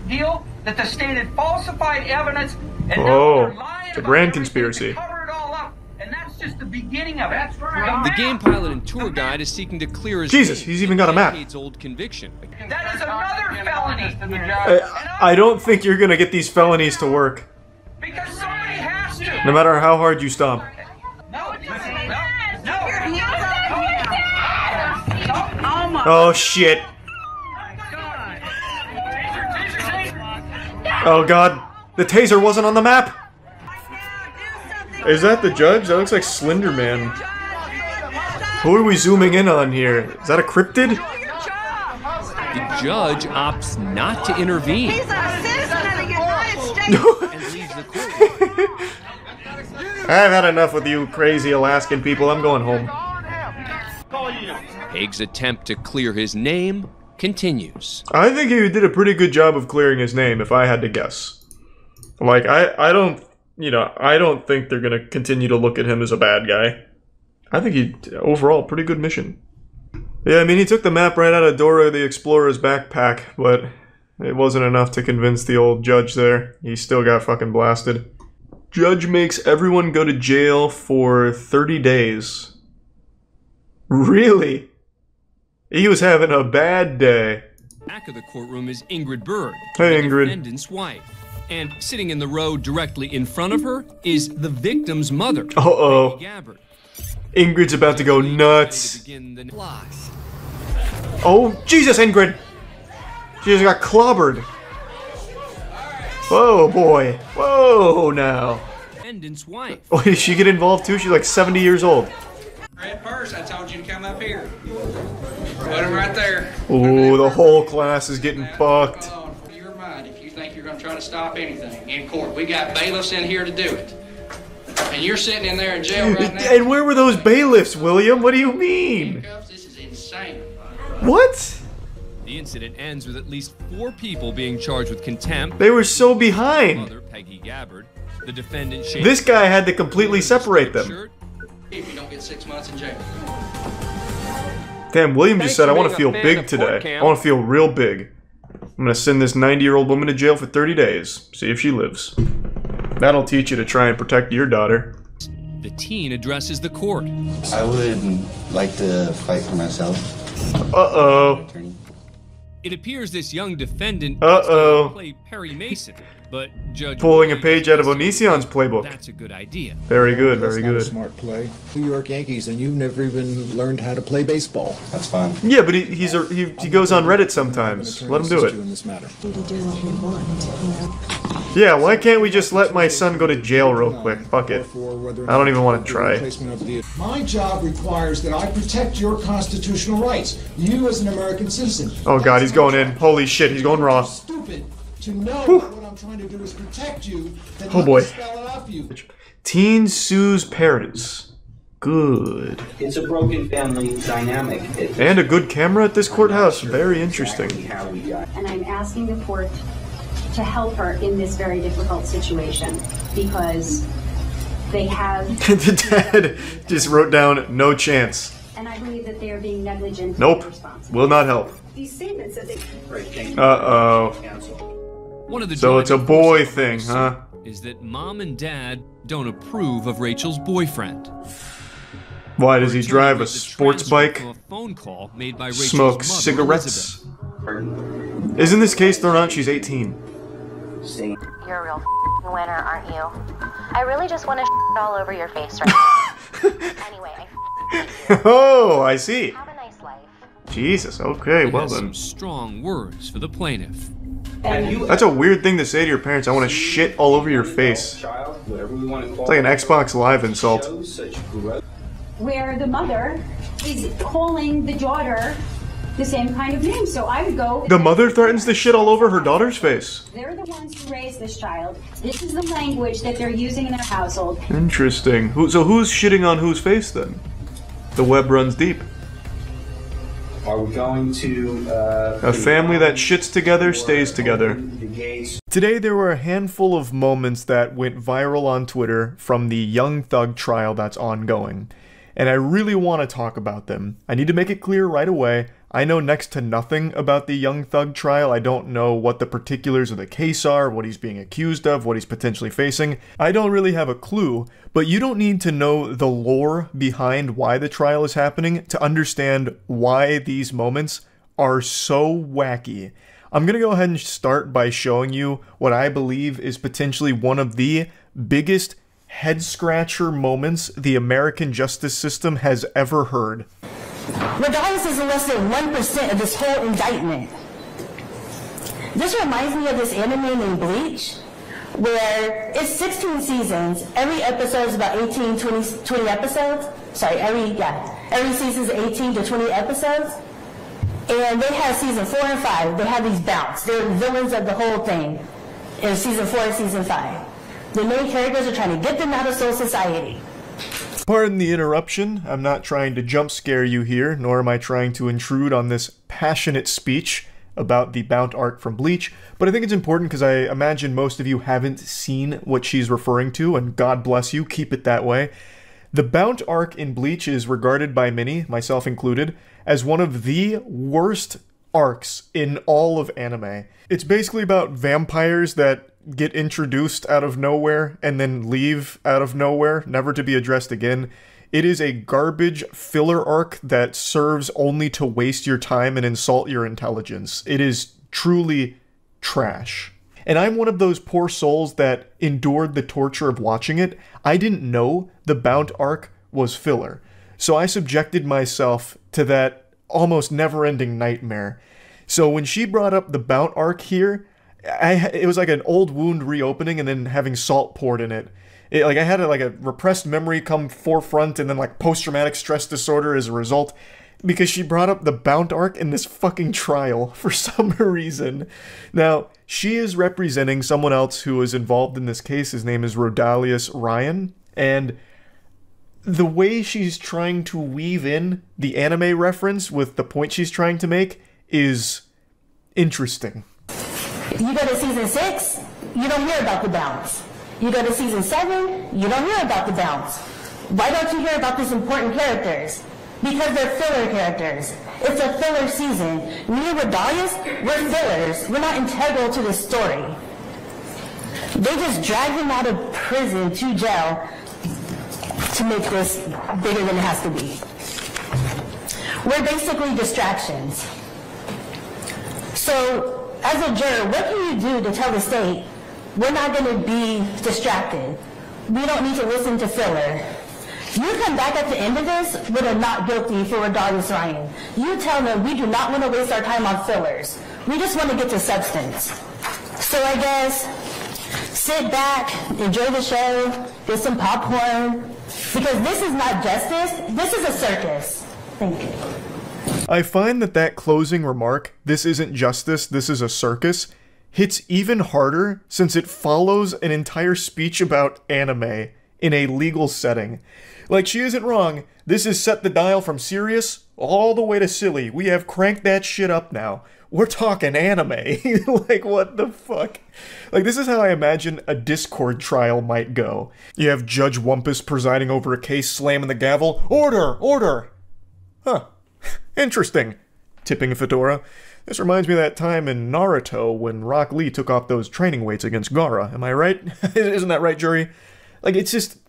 deal, that the state had falsified evidence, and now they're lying it's a about grand everything conspiracy. to cover it all up, and that's just the beginning of it. That's right. The game pilot and tour guide is seeking to clear his Jesus, he's even got a map. Old conviction. That is another felony. I don't think you're gonna get these felonies to work. Because somebody has to. No matter how hard you stomp. Oh shit. Oh god. The taser wasn't on the map. Is that the judge? That looks like Slender Man. Who are we zooming in on here? Is that a cryptid? The judge opts not to intervene. He's a citizen of the United States. And leaves the court. I've had enough with you crazy Alaskan people. I'm going home. Haig's attempt to clear his name continues. I think he did a pretty good job of clearing his name, if I had to guess. Like, I don't think they're gonna continue to look at him as a bad guy. I think overall, pretty good mission. Yeah, I mean, he took the map right out of Dora the Explorer's backpack, but it wasn't enough to convince the old judge there. He still got fucking blasted. Judge makes everyone go to jail for 30 days. Really? He was having a bad day. Back of the courtroom is Ingrid Berg, hey, the Ingrid. defendant's wife. And sitting in the row directly in front of her is the victim's mother, Uh-oh. Peggy Gabbard. Ingrid's about to go nuts. Oh, Jesus, Ingrid! She just got clobbered. Whoa, boy. Whoa, now. Defendant's wife. Oh, did she get involved too? She's like 70 years old. Red purse, I told you to come up here. Put him right there. Ooh, the whole class is getting fucked. Your mind if you think you're going to try to stop anything in court. We got bailiffs in here to do it. And you're sitting in there in jail right now. And where were those bailiffs, William? What do you mean? This is insane. What? The incident ends with at least 4 people being charged with contempt. They were so behind. Mother, Peggy Gabbard. The defendant, this guy had to completely separate them. If you don't get 6 months in jail. Damn, William just said, I want to feel big today. I want to feel real big. I'm going to send this 90-year-old woman to jail for 30 days. See if she lives. That'll teach you to try and protect your daughter. The teen addresses the court. I would like to fight for myself. Uh-oh. It appears this young defendant played Perry Mason, but Judge pulling a page out of Onision's playbook. That's a good idea. Very good, very good. That's not a smart play. New York Yankees, and you've never even learned how to play baseball. That's fine. Yeah, but he goes on Reddit sometimes. Let him do it. Yeah, why can't we just let my son go to jail real quick? Fuck it. I don't even want to try. My job requires that I protect your constitutional rights. You as an American citizen. Oh god, he's going in. Holy shit, he's going raw. Stupid to know that what I'm trying to do is protect you. Oh boy. Teen sues parents. Good. It's a broken family dynamic. And a good camera at this courthouse. Very interesting. And I'm asking the court to help her in this very difficult situation because they have... The dad just wrote down, no chance. And I believe that they are being negligent. Nope. Will not help. These statements that they... Uh-oh. So it's a boy thing, huh? Is that mom and dad don't approve of Rachel's boyfriend. Why, does he drive a sports bike? A phone call made by Rachel's Smoke mother, cigarettes? Elizabeth. Isn't this case thrown out? She's 18. You're a real winner, aren't you? I really just want to all over your face right now. Anyway, Oh, I see. Have a nice life. Jesus, okay, well then. Some strong words for the plaintiff. That's a weird thing to say to your parents. I want to shit all over your face. It's like an Xbox Live insult. Where the mother is calling the daughter the same kind of name. So I would go... The mother threatens to shit all over her daughter's face. They're the ones who raised this child. This is the language that they're using in their household. Interesting. So who's shitting on whose face then? The web runs deep. Are we going to... A family that shits together stays together. Today there were a handful of moments that went viral on Twitter from the Young Thug trial that's ongoing. And I really want to talk about them. I need to make it clear right away. I know next to nothing about the Young Thug trial. I don't know what the particulars of the case are, what he's being accused of, what he's potentially facing. I don't really have a clue, but you don't need to know the lore behind why the trial is happening to understand why these moments are so wacky. I'm gonna go ahead and start by showing you what I believe is potentially one of the biggest head-scratcher moments the American justice system has ever heard. Regardless is less than 1% of this whole indictment. This reminds me of this anime named Bleach, where it's 16 seasons. Every episode is about 18, 20 episodes. Sorry, every season is 18 to 20 episodes. And they have season 4 and 5. They have these bouts. They're villains of the whole thing in season 4 and season 5. The main characters are trying to get them out of Soul Society. Pardon the interruption. I'm not trying to jump scare you here, nor am I trying to intrude on this passionate speech about the Bount arc from Bleach, but I think it's important because I imagine most of you haven't seen what she's referring to, and God bless you, keep it that way. The Bount arc in Bleach is regarded by many, myself included, as one of the worst arcs in all of anime. It's basically about vampires that get introduced out of nowhere and then leave out of nowhere, never to be addressed again. It is a garbage filler arc that serves only to waste your time and insult your intelligence. It is truly trash. And I'm one of those poor souls that endured the torture of watching it. I didn't know the Bount arc was filler, so I subjected myself to that almost never-ending nightmare. So when she brought up the Bount arc here, it was like an old wound reopening and then having salt poured in it. I had a repressed memory come forefront and then like post-traumatic stress disorder as a result, because she brought up the Bount arc in this fucking trial for some reason. Now, she is representing someone else who is involved in this case. His name is Rodalius Ryan, and the way she's trying to weave in the anime reference with the point she's trying to make is interesting. You go to season 6, you don't hear about the bounce. You go to season 7, you don't hear about the bounce. Why don't you hear about these important characters? Because they're filler characters. It's a filler season. Me and Rodalius, we're fillers. We're not integral to the story. They just drag him out of prison to jail to make this bigger than it has to be. We're basically distractions. So, as a juror, what can you do to tell the state, we're not going to be distracted? We don't need to listen to filler. You come back at the end of this with a not guilty for Rodalius Ryan. You tell them we do not want to waste our time on fillers. We just want to get to substance. So I guess, sit back, enjoy the show, get some popcorn, because this is not justice, this is a circus. Thank you. I find that closing remark, "this isn't justice, this is a circus," hits even harder since it follows an entire speech about anime in a legal setting. Like, she isn't wrong. This is set the dial from serious all the way to silly. We have cranked that shit up now. We're talking anime. Like, what the fuck? Like, this is how I imagine a Discord trial might go. You have Judge Wumpus presiding over a case, slamming the gavel. Order! Order! Huh. Interesting. Tipping a fedora. This reminds me of that time in Naruto when Rock Lee took off those training weights against Gaara. Am I right? Isn't that right, jury? Like, it's just...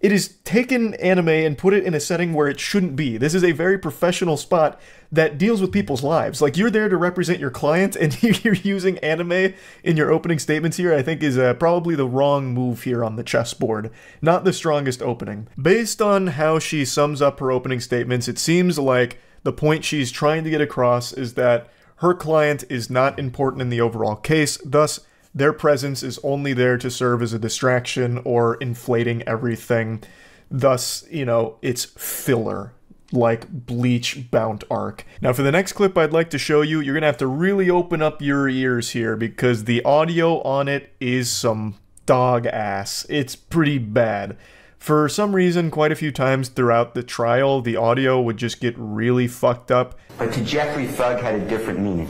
It is taken anime and put it in a setting where it shouldn't be. This is a very professional spot that deals with people's lives. Like, you're there to represent your client, and you're using anime in your opening statements here, I think is probably the wrong move here on the chessboard. Not the strongest opening. Based on how she sums up her opening statements, it seems like the point she's trying to get across is that her client is not important in the overall case, thus their presence is only there to serve as a distraction or inflating everything. Thus, you know, it's filler, like Bleach Bount arc. Now for the next clip I'd like to show you, you're gonna have to really open up your ears here because the audio on it is some dog ass. It's pretty bad. For some reason, quite a few times throughout the trial, the audio would just get really fucked up. But to Jeffrey, thug had a different meaning.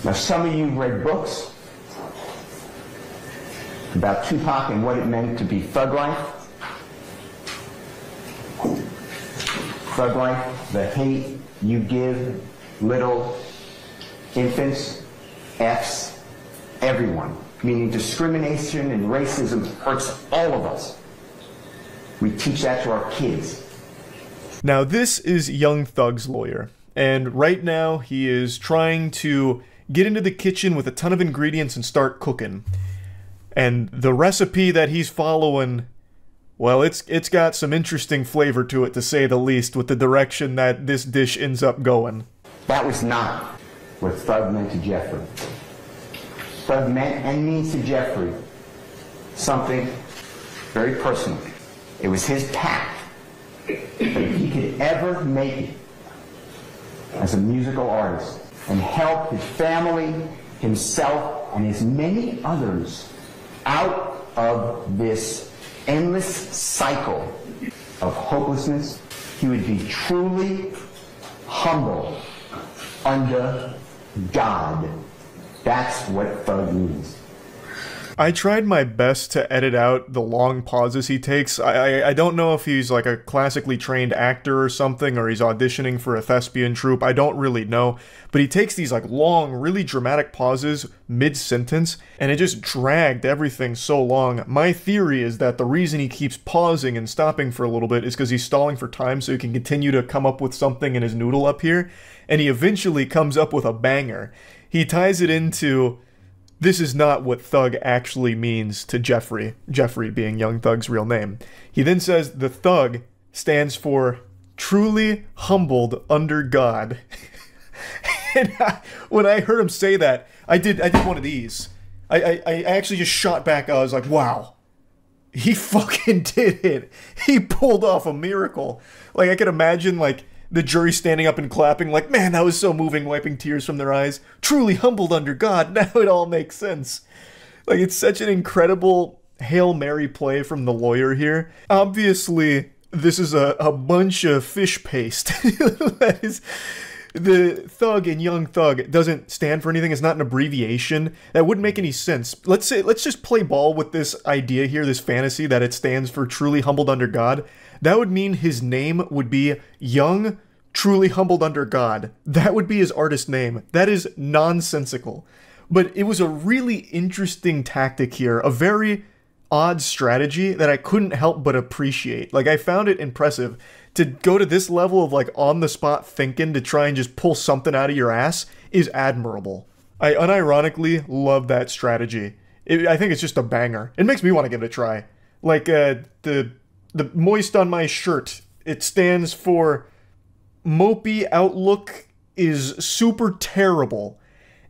Now, some of you read books about Tupac and what it meant to be thug life. Thug life, the hate you give little infants, F's, everyone. Meaning discrimination and racism hurts all of us. We teach that to our kids. Now, this is Young Thug's lawyer, and right now he is trying to get into the kitchen with a ton of ingredients and start cooking. And the recipe that he's following, well, it's got some interesting flavor to it, to say the least, with the direction that this dish ends up going. That was not what thug meant to Jeffrey. Thug meant and means to Jeffrey something very personal. It was his path that if he could ever make it as a musical artist and help his family, himself, and his many others out of this endless cycle of hopelessness, he would be truly humble under God. That's what thug means. I tried my best to edit out the long pauses he takes. I don't know if he's like a classically trained actor or something, or he's auditioning for a thespian troupe. I don't really know. But he takes these like long, really dramatic pauses mid-sentence, and it just dragged everything so long. My theory is that the reason he keeps pausing and stopping for a little bit is because he's stalling for time so he can continue to come up with something in his noodle up here, and he eventually comes up with a banger. He ties it into... This is not what Thug actually means to Jeffrey, Jeffrey being Young Thug's real name. He then says the Thug stands for truly humbled under God. And when I heard him say that, I did one of these. I actually just shot back. I was like, wow, he fucking did it. He pulled off a miracle. Like, I could imagine, like, the jury standing up and clapping like, man, that was so moving, wiping tears from their eyes. Truly humbled under God. Now it all makes sense. Like, it's such an incredible Hail Mary play from the lawyer here. Obviously, this is a bunch of fish paste. That is... The Thug in Young Thug doesn't stand for anything. It's not an abbreviation. That wouldn't make any sense. Let's just play ball with this idea here, this fantasy that it stands for truly humbled under God. That would mean his name would be Young Truly Humbled Under God. That would be his artist name. That is nonsensical. But it was a really interesting tactic here, a very odd strategy that I couldn't help but appreciate. Like, I found it impressive. To go to this level of, like, on-the-spot thinking to try and just pull something out of your ass is admirable. I unironically love that strategy. I think it's just a banger. It makes me want to give it a try. Like, the moist on my shirt, it stands for mopey outlook is super terrible.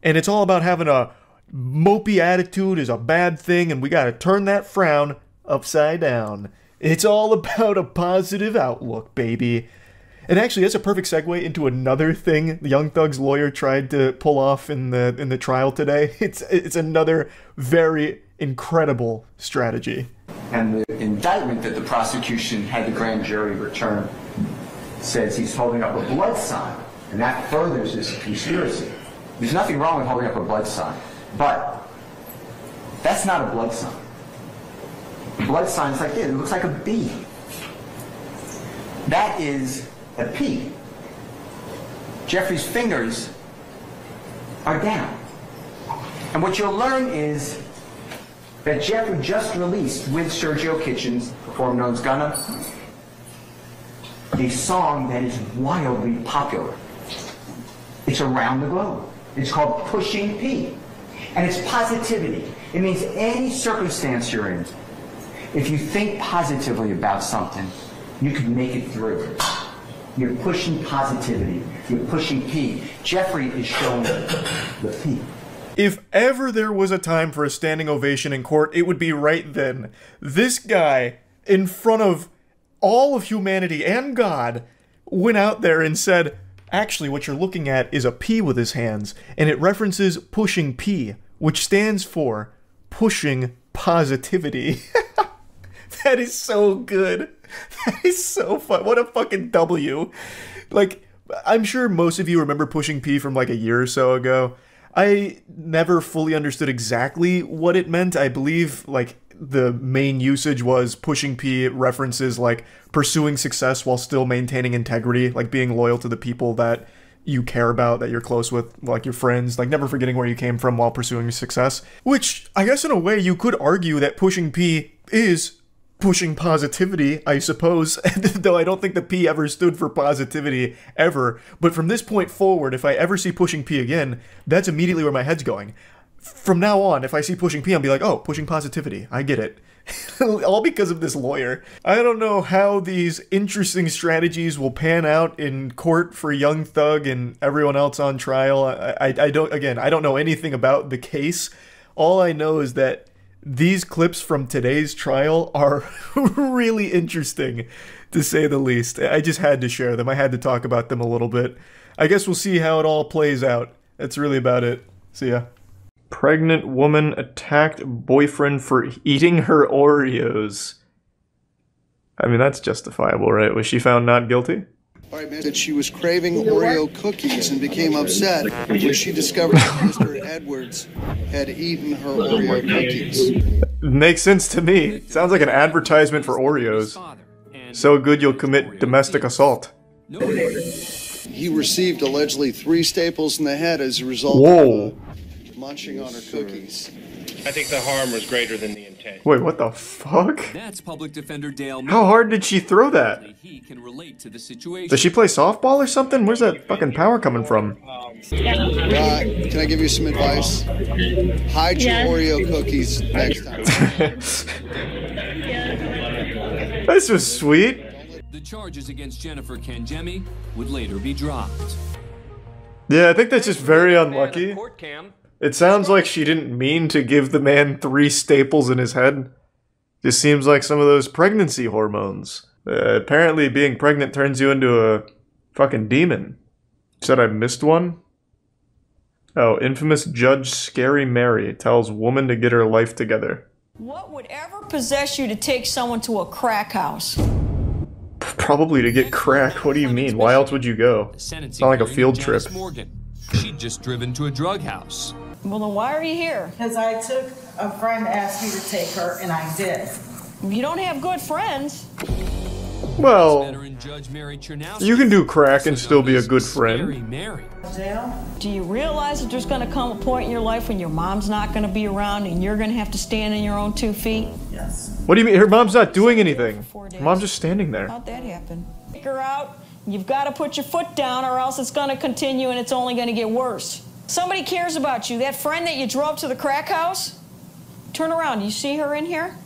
And it's all about having a mopey attitude is a bad thing, and we gotta turn that frown upside down. It's all about a positive outlook, baby. And actually, that's a perfect segue into another thing Young Thug's lawyer tried to pull off in the trial today. It's another very incredible strategy. And the indictment that the prosecution had the grand jury return says he's holding up a blood sign, and that furthers this conspiracy. There's nothing wrong with holding up a blood sign, but that's not a blood sign. Blood signs like this. It looks like a B. That is a P. Jeffrey's fingers are down. And what you'll learn is that Jeffrey just released with Sergio Kitchens, performed known as Gunna, a song that is wildly popular. It's around the globe. It's called Pushing P. And it's positivity. It means any circumstance you're in, if you think positively about something, you can make it through. You're pushing positivity. You're pushing P. Jeffrey is showing the P. If ever there was a time for a standing ovation in court, it would be right then. This guy, in front of all of humanity and God, went out there and said, actually, what you're looking at is a P with his hands, and it references pushing P, which stands for pushing positivity. That is so good. That is so fun. What a fucking W. Like, I'm sure most of you remember Pushing P from like a year or so ago. I never fully understood exactly what it meant. I believe, like, the main usage was Pushing P references, like, pursuing success while still maintaining integrity, like being loyal to the people that you care about, that you're close with, like your friends, like never forgetting where you came from while pursuing success. Which, I guess in a way, you could argue that Pushing P is pushing positivity, I suppose, though I don't think the P ever stood for positivity, ever. But from this point forward, if I ever see Pushing P again, that's immediately where my head's going. From now on, if I see Pushing P, I'll be like, oh, pushing positivity, I get it. All because of this lawyer. I don't know how these interesting strategies will pan out in court for Young Thug and everyone else on trial. I don't know anything about the case. All I know is that these clips from today's trial are really interesting, to say the least. I just had to share them. I had to talk about them a little bit. I guess we'll see how it all plays out. That's really about it. See ya. Pregnant woman attacked boyfriend for eating her Oreos. I mean, that's justifiable, right? Was she found not guilty? That she was craving Oreo cookies and became upset when she discovered that Mr. Edwards had eaten her Oreo cookies. Makes sense to me. Sounds like an advertisement for Oreos. So good you'll commit domestic assault. He received allegedly 3 staples in the head as a result of munching on her cookies. I think the harm was greater than the intent. Wait, what the fuck? That's Public Defender Dale. How hard did she throw that? He can relate to the situation. Does she play softball or something? Where's that fucking power coming from? Can I give you some advice? Hide your Oreo cookies next time. This was sweet. The charges against Jennifer Kangemi would later be dropped. Yeah, I think that's just very unlucky. It sounds like she didn't mean to give the man 3 staples in his head. Just seems like some of those pregnancy hormones. Apparently being pregnant turns you into a fucking demon. Said I missed one? Oh, infamous Judge Scary Mary tells woman to get her life together. What would ever possess you to take someone to a crack house? Probably to get crack. What do you mean? Why else would you go? It's not like a field trip. She'd just driven to a drug house. Well, then why are you here? Because I took a friend asked me to take her, and I did. You don't have good friends. Well, you can do crack and still be a good friend. Do you realize that there's going to come a point in your life when your mom's not going to be around and you're going to have to stand on your own 2 feet? Yes. What do you mean? Her mom's not doing anything. Her mom's just standing there. How'd that happen? Take her out. You've got to put your foot down or else it's going to continue and it's only going to get worse. Somebody cares about you. That friend that you drove to the crack house? Turn around. You see her in here?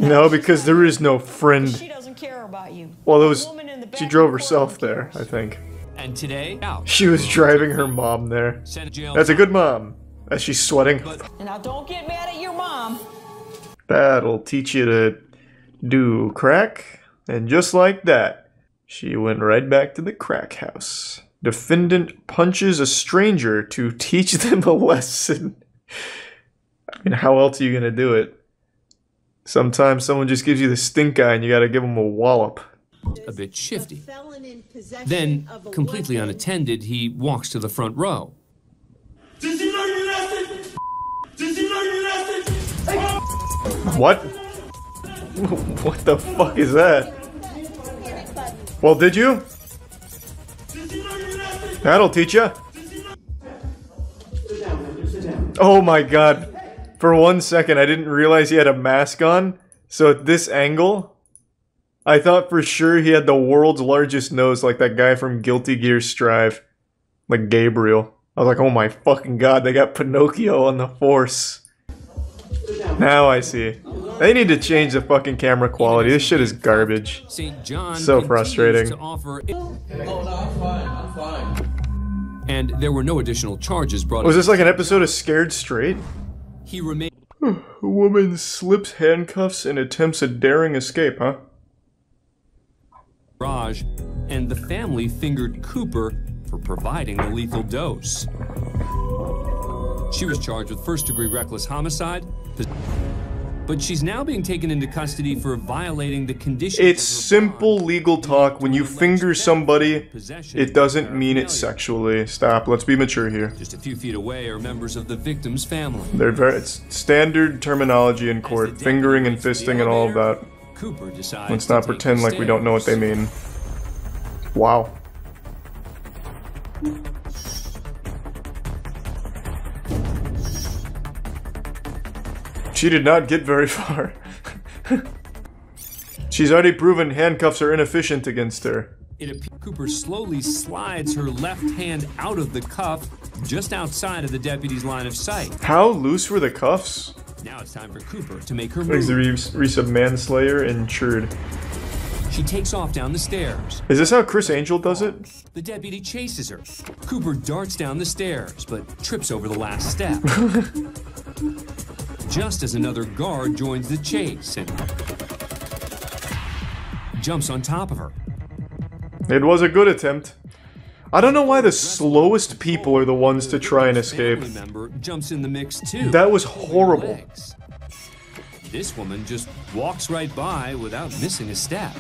No, because there is no friend. She doesn't care about you. Well, it was. She drove herself there, I think. And today, she was driving her mom there. That's a good mom. As she's sweating. And now don't get mad at your mom. That'll teach you to do crack. And just like that, she went right back to the crack house. Defendant punches a stranger to teach them a lesson. I mean, how else are you gonna do it? Sometimes someone just gives you the stink eye and you gotta give them a wallop. A bit shifty. Then, completely unattended, he walks to the front row. Does he know you're nasty? Does he know you're nasty? What? What the fuck is that? Well, did you? That'll teach ya. Oh my god. For 1 second, I didn't realize he had a mask on. So at this angle, I thought for sure he had the world's largest nose like that guy from Guilty Gear Strive. Like Gabriel. I was like, oh my fucking god, they got Pinocchio on the Force. Now I see. They need to change the fucking camera quality. This shit is garbage. So frustrating. And there were no additional charges brought. Was this like an episode of Scared Straight? He remained. A woman slips handcuffs and attempts a daring escape, huh? Raj, and the family fingered Cooper for providing the lethal dose. She was charged with first-degree reckless homicide, but she's now being taken into custody for violating the conditions. It's simple legal talk. When you finger somebody, it doesn't mean it sexually. Stop. Let's be mature here. Just a few feet away are members of the victim's family. It's standard terminology in court. Fingering and fisting and all of that. Cooper decides Let's not pretend like we don't know what they mean. Wow. She did not get very far. She's already proven handcuffs are inefficient against her. Cooper slowly slides her left hand out of the cuff, just outside of the deputy's line of sight. How loose were the cuffs? Now it's time for Cooper to make her move. The Resub manslayer insured. She takes off down the stairs. Is this how Chris Angel does it? The deputy chases her. Cooper darts down the stairs, but trips over the last step. Just as another guard joins the chase and jumps on top of her. It was a good attempt. I don't know why the slowest people are the ones to try and escape. Member jumps in the mix too. That was horrible. This woman just walks right by without missing a step.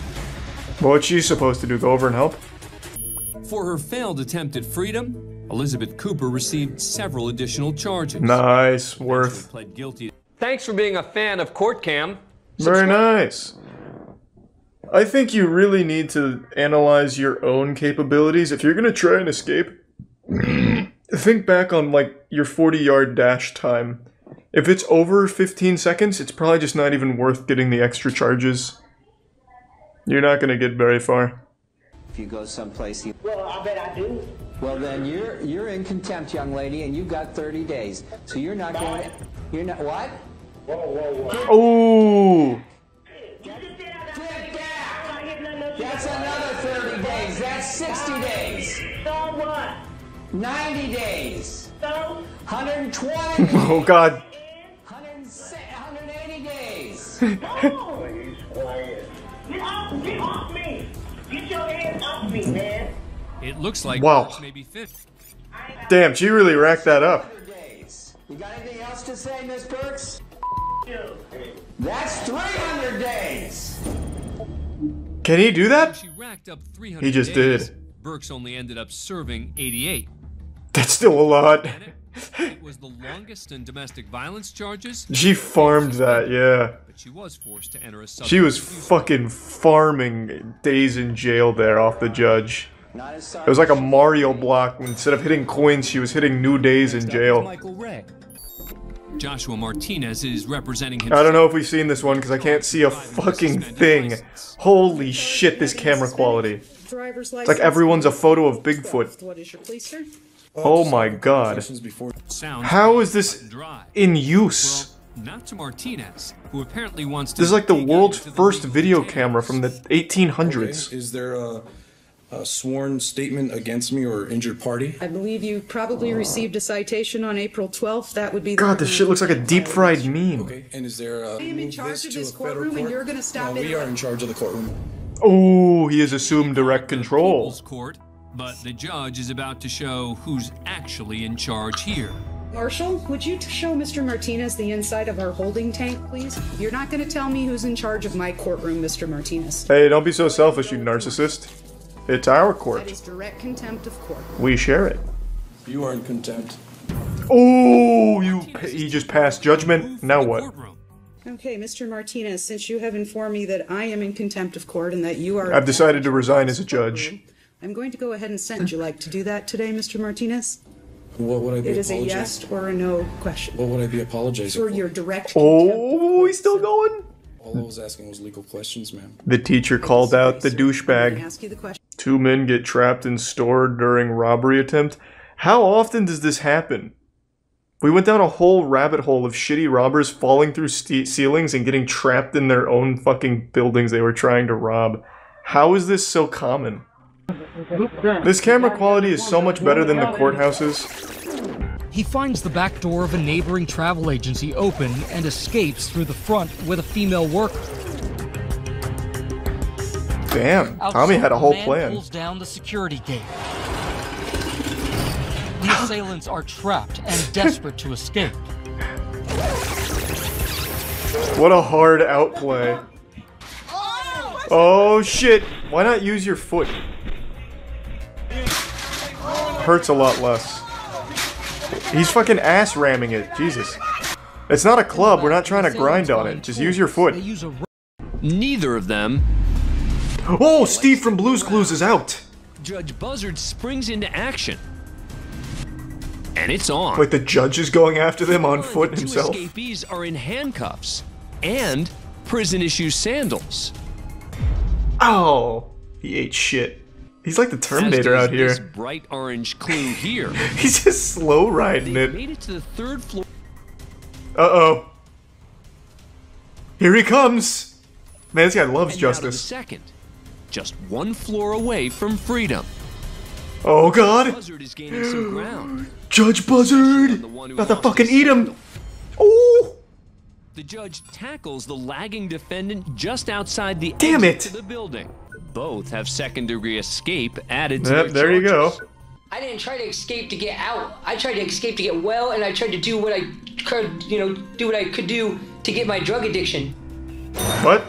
What's she supposed to do? Go over and help? For her failed attempt at freedom, Elizabeth Cooper received several additional charges. Nice. Worth. Pled guilty. Thanks for being a fan of Court Cam. Very nice. I think you really need to analyze your own capabilities. If you're gonna try and escape, think back on, like, your 40-yard dash time. If it's over 15 seconds, it's probably just not even worth getting the extra charges. You're not gonna get very far. If you go someplace, you... Well, I bet I do. Well, then you're in contempt, young lady, and you've got 30 days. So you're not going to... You're not... What? Whoa, whoa, whoa. Oh. That's another 30 days. That's 60 days. So what? 90 days. So? 120 Oh, God. 180 days. No! Please, quiet. Get off me. Get your hands off me, man. It looks like wow. Maybe fit. Damn, she really racked that up. You got anything else to say, Miss Burks? That's 300 days. Can he do that? She racked up 300 He just days. did. Burks only ended up serving 88. That's still a lot. It was the longest in domestic violence charges. She farmed that, yeah. But she was forced to enter a She was fucking farming days in jail there off the judge. It was like a Mario block. Instead of hitting coins, she was hitting new days in jail. Joshua Martinez is representing I don't know if we've seen this one because I can't see a fucking thing. Holy shit, this camera quality. It's like everyone's a photo of Bigfoot. What is your please, sir? Oh my god. How is this in use? Not to Martinez, who apparently wants to. This is like the world's first video camera from the 1800s. Okay. Is there a sworn statement against me or injured party? I believe you probably received a citation on April 12th. That would be. God, this shit looks like a deep-fried meme. Okay, and is there I am in charge of this courtroom, and you're going to stop it. We are in charge of the courtroom. Oh, he has assumed direct control. Court, but the judge is about to show who's actually in charge here. Marshal, would you show Mr. Martinez the inside of our holding tank, please? You're not going to tell me who's in charge of my courtroom, Mr. Martinez. Hey, don't be so selfish, you narcissist. It's our court. That is direct contempt of court. We share it. You are in contempt. Oh, he just passed judgment. Now what? Okay, Mr. Martinez, since you have informed me that I am in contempt of court and that you are... I've decided to resign as a judge. I'm going to go ahead and sentence. Would you like to do that today, Mr. Martinez? What would I be It is a apologizing? yes or a no question. What would I be apologizing For for? your direct Oh, he's still going? All I was asking was legal questions, ma'am. The teacher called out the I'm going to douchebag. ask you the question. 2 men get trapped in store during robbery attempt. How often does this happen? We went down a whole rabbit hole of shitty robbers falling through ceilings and getting trapped in their own fucking buildings they were trying to rob. How is this so common? This camera quality is so much better than the courthouses. He finds the back door of a neighboring travel agency open and escapes through the front with a female worker. Damn, Tommy had a whole plan. Pulls down the security gate. The assailants are trapped and desperate to escape. What a hard outplay. Oh shit, why not use your foot? Hurts a lot less. He's fucking ass ramming it, Jesus. It's not a club, we're not trying to grind on it, just use your foot. Neither of them. Oh, Steve from Blue's Clues is out! Judge Buzzard springs into action. And it's on. Like the judge is going after them on foot The himself. two escapees are in handcuffs and prison-issue sandals. Oh, he ate shit. He's like the Terminator out here. This bright orange clue here. He's just slow riding They it. made it to the 3rd floor. Uh-oh. Here he comes! Man, this guy loves And now to the justice. 2nd. Just 1 floor away from freedom. Oh god! Buzzard is gaining some ground. Judge Buzzard! About to fucking eat him! Oh! The judge tackles the lagging defendant just outside the Damn exit it. to the building. Both have second-degree escape added to Yep, their there you go. charges. I didn't try to escape to get out. I tried to escape to get well, and I tried to do what I could, do what I could do to get my drug addiction. What?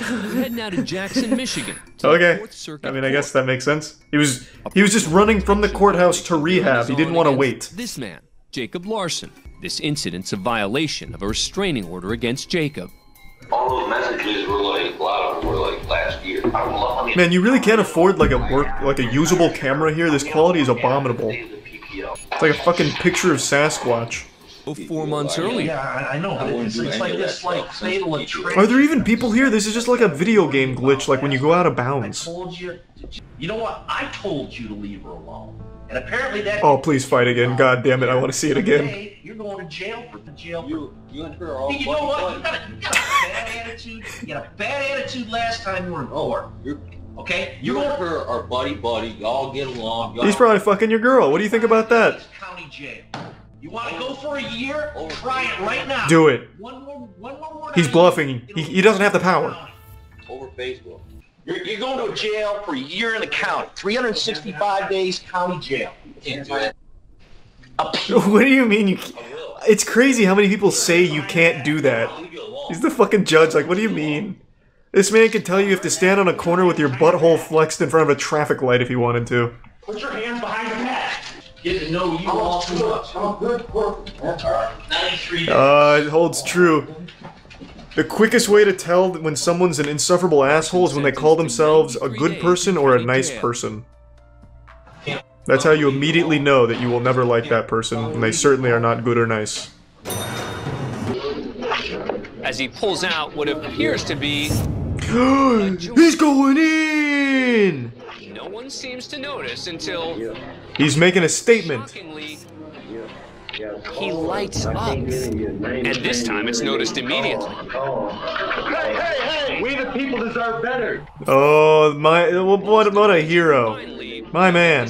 We're heading out to Jackson, Michigan. Okay. I mean, I guess that makes sense. He was just running from the courthouse to rehab. He didn't want to wait. This man, Jacob Larson. This incident's a violation of a restraining order against Jacob. All those messages were like, a lot of them were like last year. Man, you really can't afford like a usable camera here. This quality is abominable. It's like a fucking picture of Sasquatch. 4 months earlier. Yeah, I know, but it's like this, like, fatal attraction. Are there even people here? This is just like a video game glitch, like when you go out of bounds. I told you. You know what? I told you to leave her alone. And apparently that... Oh, please fight again. God damn it, I want to see it again. You're going to jail for the jail. You and her are all... You know what? You got a bad attitude. You had a bad attitude last time you were in court. Okay? You and her are buddy-buddy. Y'all get along. He's probably fucking your girl. What do you think about that? County jail. You want to go for a year? Try it right now. Do it. One more He's bluffing. He doesn't have the power. Over Facebook. You're going to jail for a year in the county. 365 days county jail. Can't do it. What do you mean? It's crazy how many people say you can't do that. He's the fucking judge. Like, what do you mean? This man can tell you have to stand on a corner with your butthole flexed in front of a traffic light if you wanted to. Put your hands behind your back. Get to know you all too much. I'm good for 93 days. It holds true. The quickest way to tell when someone's an insufferable asshole is when they call themselves a good person or a nice person. That's how you immediately know that you will never like that person, and they certainly are not good or nice. As he pulls out what appears to be... He's going in! No one seems to notice until... He's making a statement. He lights up. And this time it's noticed immediately. Hey! We the people deserve better. Oh, what a hero. My man.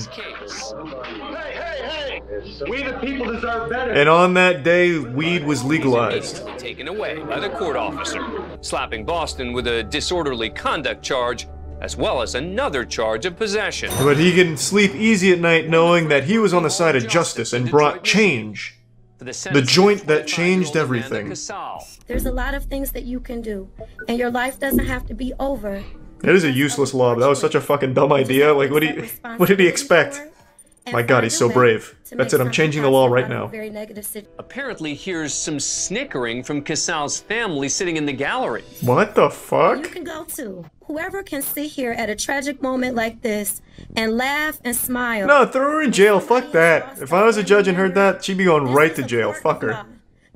We the people deserve better. And on that day, weed was legalized. Taken away by the court officer, slapping Boston with a disorderly conduct charge, as well as another charge of possession. But he can sleep easy at night knowing that he was on the side of justice and brought change. The joint that changed everything. There's a lot of things that you can do, and your life doesn't have to be over. That is a useless law, but that was such a fucking dumb idea. Like, what did he expect? My god, he's so brave. That's it, I'm changing the law right now. Apparently, here's some snickering from Casal's family sitting in the gallery. What the fuck? You can go too. Whoever can sit here at a tragic moment like this and laugh and smile. No, throw her in jail. Fuck that. If I was a judge and heard that, she'd be going right to jail. Fuck her.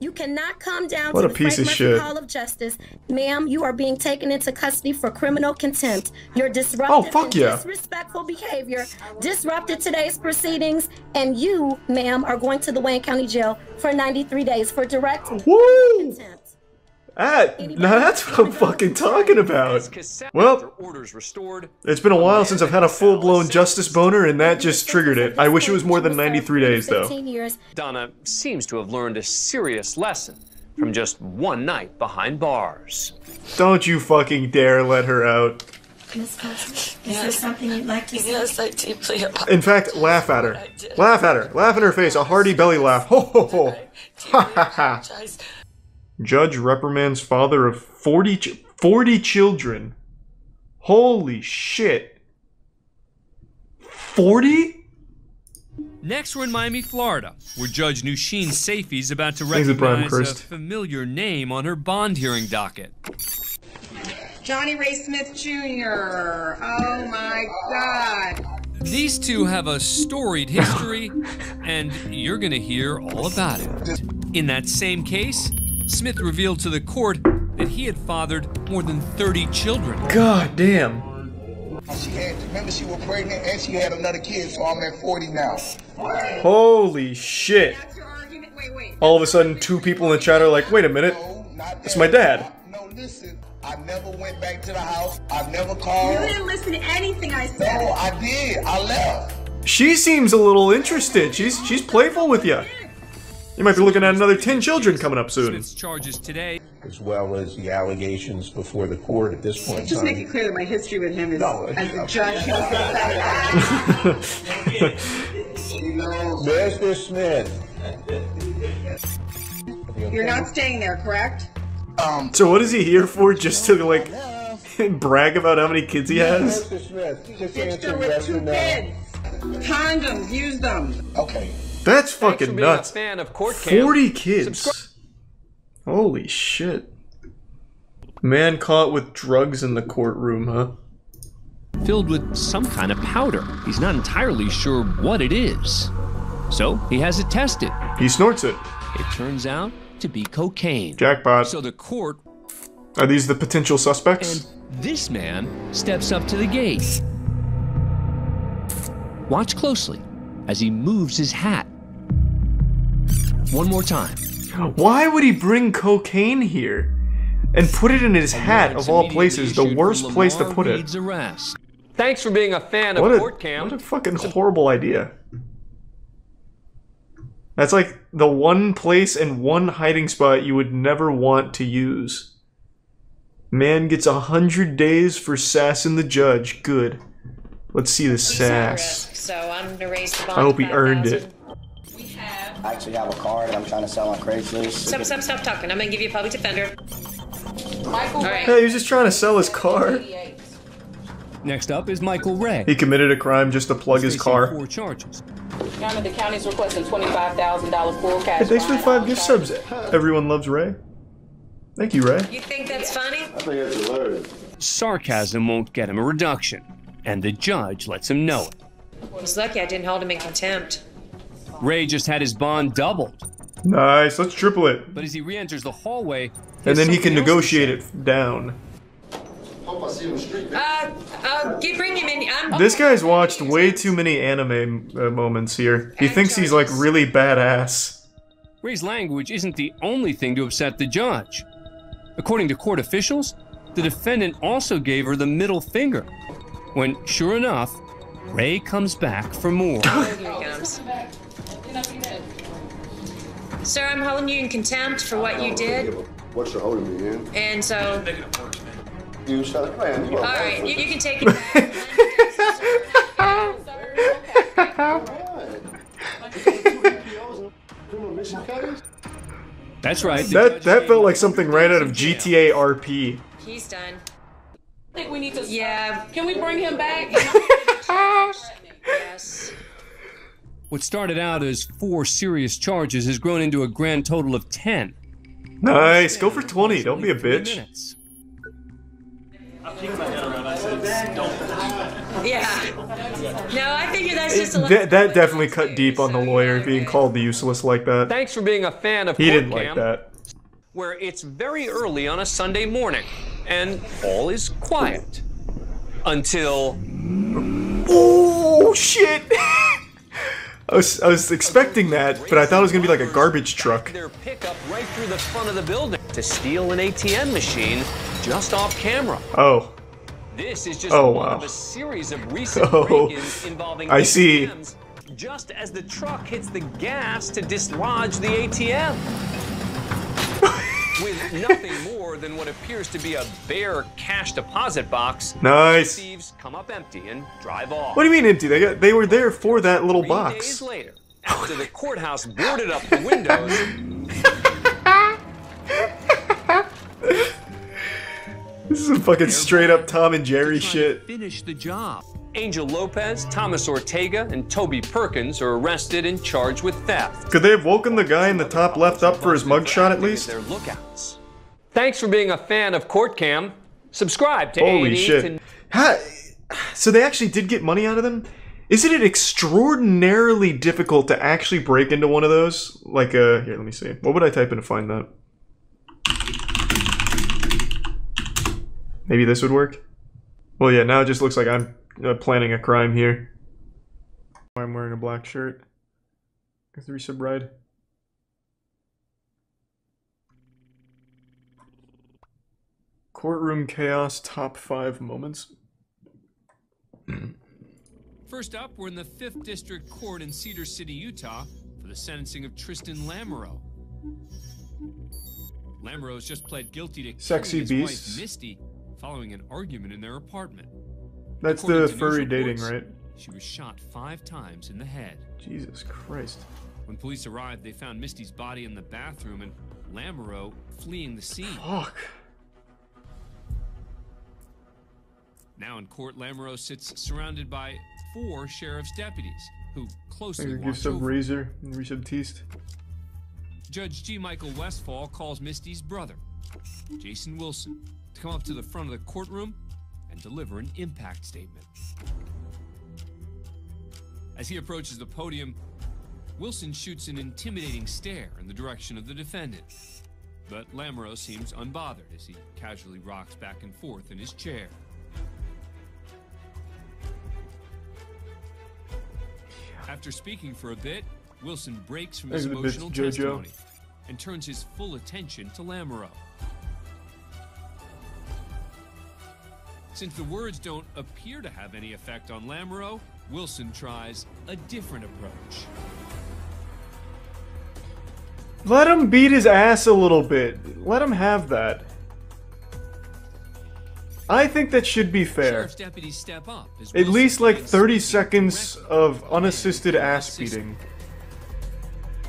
You cannot come down what to a the piece of shit. Hall of Justice. Ma'am, you are being taken into custody for criminal contempt. Your disruptive and disrespectful behavior disrupted today's proceedings, and you, ma'am, are going to the Wayne County Jail for 93 days for direct contempt. Now that's what I'm fucking talking about. Well, it's been a while since I've had a full-blown justice boner, and that just triggered it. I wish it was more than 93 days, though. Donna seems to have learned a serious lesson from just one night behind bars. Don't you fucking dare let her out. Miss Foster, is there something you'd like to say? Yes, I deeply apologize. In fact, laugh at her. Laugh at her. Laugh in her face. A hearty belly laugh. Ho ho ho. Ha ha ha. Judge reprimands father of 40 children. Holy shit. 40? Next, we're in Miami, Florida, where Judge Nusheen Safi's about to recognize a familiar name on her bond hearing docket. Johnny Ray Smith Jr. Oh my God. These two have a storied history, and you're gonna hear all about it. In that same case, Smith revealed to the court that he had fathered more than 30 children. God damn. Remember she was pregnant and she had another kid, so I'm at 40 now. Holy shit. All of a sudden, two people in the chat are like, wait a minute, it's my dad. No, listen, I never went back to the house. I never called. You didn't listen to anything I said. No, I did. I left. She seems a little interested. She's playful with you. You might be looking at another 10 children coming up soon. Smith's charges today, as well as the allegations before the court at this point. Just make it clear that my history with him is as a judge. Mr. Smith. You're not staying there, correct? So what is he here for? Just to like Brag about how many kids he has? It's still with 2 kids. Condoms, use them. Okay. That's fucking nuts. Fan of Court Cam. 40 kids. Holy shit. Man caught with drugs in the courtroom, huh? Filled with some kind of powder. He's not entirely sure what it is. So he has it tested. He snorts it. It turns out to be cocaine. Jackpot. So the court... Are these the potential suspects? And this man steps up to the gate. Watch closely as he moves his hat. One more time. Why would he bring cocaine here? And put it in his hat, of all places, the worst place to put it. Arrest. Thanks for being a fan of Court Cam. What a fucking horrible idea. That's like the one place and one hiding spot you would never want to use. Man gets 100 days for sassing the judge. Good. Let's see the sass. So I'm gonna raise the bond. I hope he earned it. I actually have a car that I'm trying to sell on Craigslist. Stop talking. I'm gonna give you a public defender. Michael Ray. Hey, he was just trying to sell his car. Next up is Michael Ray. He committed a crime just to plug his car. 4 charges. Your Honor, the county's requesting $25,000 full cash. Hey, thanks for the 5 gift subs. Everyone loves Ray. Thank you, Ray. You think that's funny? I think it's hilarious. Sarcasm won't get him a reduction, and the judge lets him know it. He's lucky I didn't hold him in contempt. Ray just had his bond doubled. Nice, let's triple it. But as he re-enters the hallway, and then he can negotiate it down. Bring him in. This guy's watched way too many anime moments here. He thinks he's like really badass. Ray's language isn't the only thing to upset the judge. According to court officials, the defendant also gave her the middle finger. When, sure enough, Ray comes back for more. Here he comes. Sir, I'm holding you in contempt for what you did. What you're holding me in? And so... You shut man. All right, you can take it back. That's right. That felt like something right out of GTA RP. He's done. I think we need to... Yeah. Can we bring him back? Yes. What started out as 4 serious charges has grown into a grand total of 10. Nice, go for 20, don't be a bitch. Yeah. No, I figure that's just a that definitely cut deep on the lawyer being called useless like that. Thanks for being a fan of He didn't Court like Cam, that. where it's very early on a Sunday morning, and all is quiet. Until... Oh, shit! I was expecting that, but I thought it was gonna be like a garbage truck. Their pickup right through the front of the building to steal an ATM machine just off camera. Oh. This is just Oh, one wow. of a series of recent break-ins involving I see. ATMs just as the truck hits the gas to dislodge the ATM. With nothing more than what appears to be a bare cash deposit box, Nice. the thieves come up empty and drive off. What do you mean empty? They were there for that little 3 box. days later, after the courthouse boarded up the windows, This is some fucking straight up Tom and Jerry shit. finish the job. Angel Lopez, Thomas Ortega, and Toby Perkins are arrested and charged with theft. Could they have woken the guy in the top left up for his mugshot at least? Their lookouts. Thanks for being a fan of Court Cam. Subscribe to Holy A&E shit. So they actually did get money out of them? Isn't it extraordinarily difficult to actually break into one of those? Like, here, let me see. What would I type in to find that? Maybe this would work? Well, yeah, now it just looks like I'm planning a crime here. I'm wearing a black shirt. 3 sub ride. Courtroom chaos top 5 moments. First up, we're in the 5th District Court in Cedar City, Utah, for the sentencing of Tristan Lamoureux. Lamoureux's just pled guilty to Sexy killing his beasts. wife, Misty, following an argument in their apartment. That's According the to news furry dating, reports, right? She was shot 5 times in the head. Jesus Christ. When police arrived, they found Misty's body in the bathroom and Lamoureux fleeing the scene. Fuck. Now in court, Lamoureux sits surrounded by 4 sheriff's deputies who closely Give watch some over. razor and some teeth. Judge G. Michael Westfall calls Misty's brother, Jason Wilson, to come up to the front of the courtroom and deliver an impact statement. As he approaches the podium, Wilson shoots an intimidating stare in the direction of the defendant. But Lamoureux seems unbothered as he casually rocks back and forth in his chair. After speaking for a bit, Wilson breaks from his emotional testimony and turns his full attention to Lamoureux. Since the words don't appear to have any effect on Lamoureux, Wilson tries a different approach. Let him beat his ass a little bit. Let him have that. I think that should be fair. Sheriff's deputies step up as At Wilson least like finds 30 something seconds of unassisted ass beating.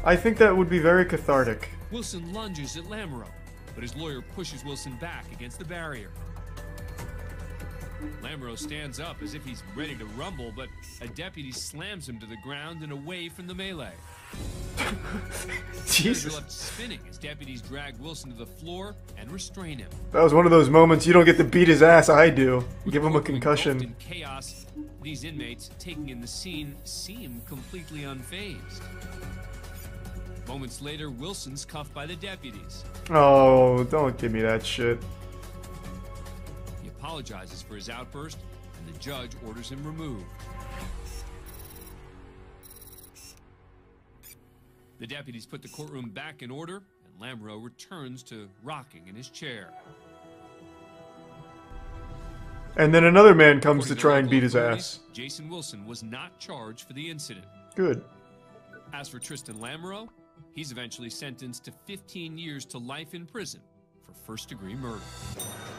I think that would be very cathartic. Wilson lunges at Lamoureux, but his lawyer pushes Wilson back against the barrier. Lamoureux stands up as if he's ready to rumble, but a deputy slams him to the ground and away from the melee. Jesus. Are left spinning as deputies drag Wilson to the floor and restrain him. That was one of those moments you don't get to beat his ass, I do. Give him a In concussion. chaos, these inmates taking in the scene seem completely unfazed. Moments later, Wilson's cuffed by the deputies. Oh, don't give me that shit. He apologizes for his outburst, and the judge orders him removed. The deputies put the courtroom back in order, and Lamoureux returns to rocking in his chair. And then another man comes to According try and local beat his authorities, ass. Jason Wilson was not charged for the incident. Good. As for Tristan Lamoureux, he's eventually sentenced to 15 years to life in prison for first-degree murder.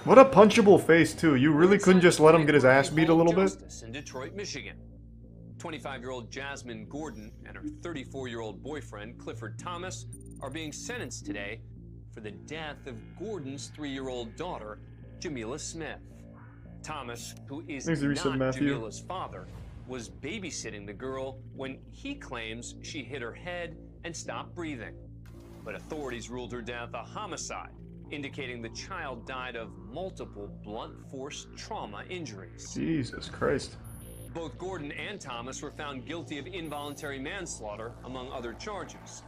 What a punchable face, too. You really couldn't just let him get his ass beat a little bit? In Detroit, Michigan. 25-year-old Jasmine Gordon and her 34-year-old boyfriend, Clifford Thomas, are being sentenced today for the death of Gordon's 3-year-old daughter, Jamila Smith. Thomas, who is not Jamila's father, was babysitting the girl when he claims she hit her head and stopped breathing. But authorities ruled her death a homicide, indicating the child died of multiple blunt force trauma injuries. Jesus Christ. Both Gordon and Thomas were found guilty of involuntary manslaughter, among other charges.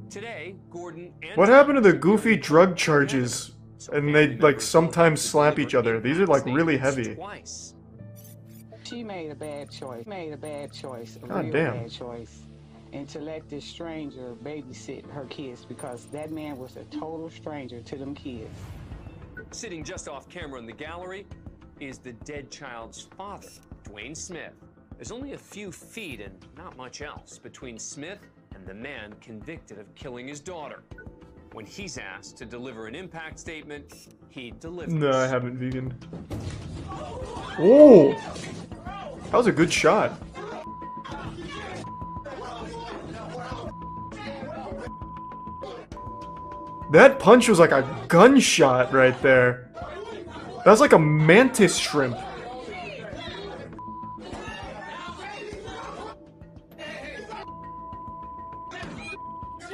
Today, Gordon and What happened to the goofy drug charges? And they, like, sometimes slap each other. These are, like, really heavy. She made a bad choice. Made a bad choice. A God real damn. bad choice. And to let this stranger babysit her kids, because that man was a total stranger to them kids. Sitting just off camera in the gallery is the dead child's father, Dwayne Smith. There's only a few feet and not much else between Smith and the man convicted of killing his daughter. When he's asked to deliver an impact statement, he delivers. No, I haven't, vegan. Oh! That was a good shot. That punch was like a gunshot right there. That was like a mantis shrimp.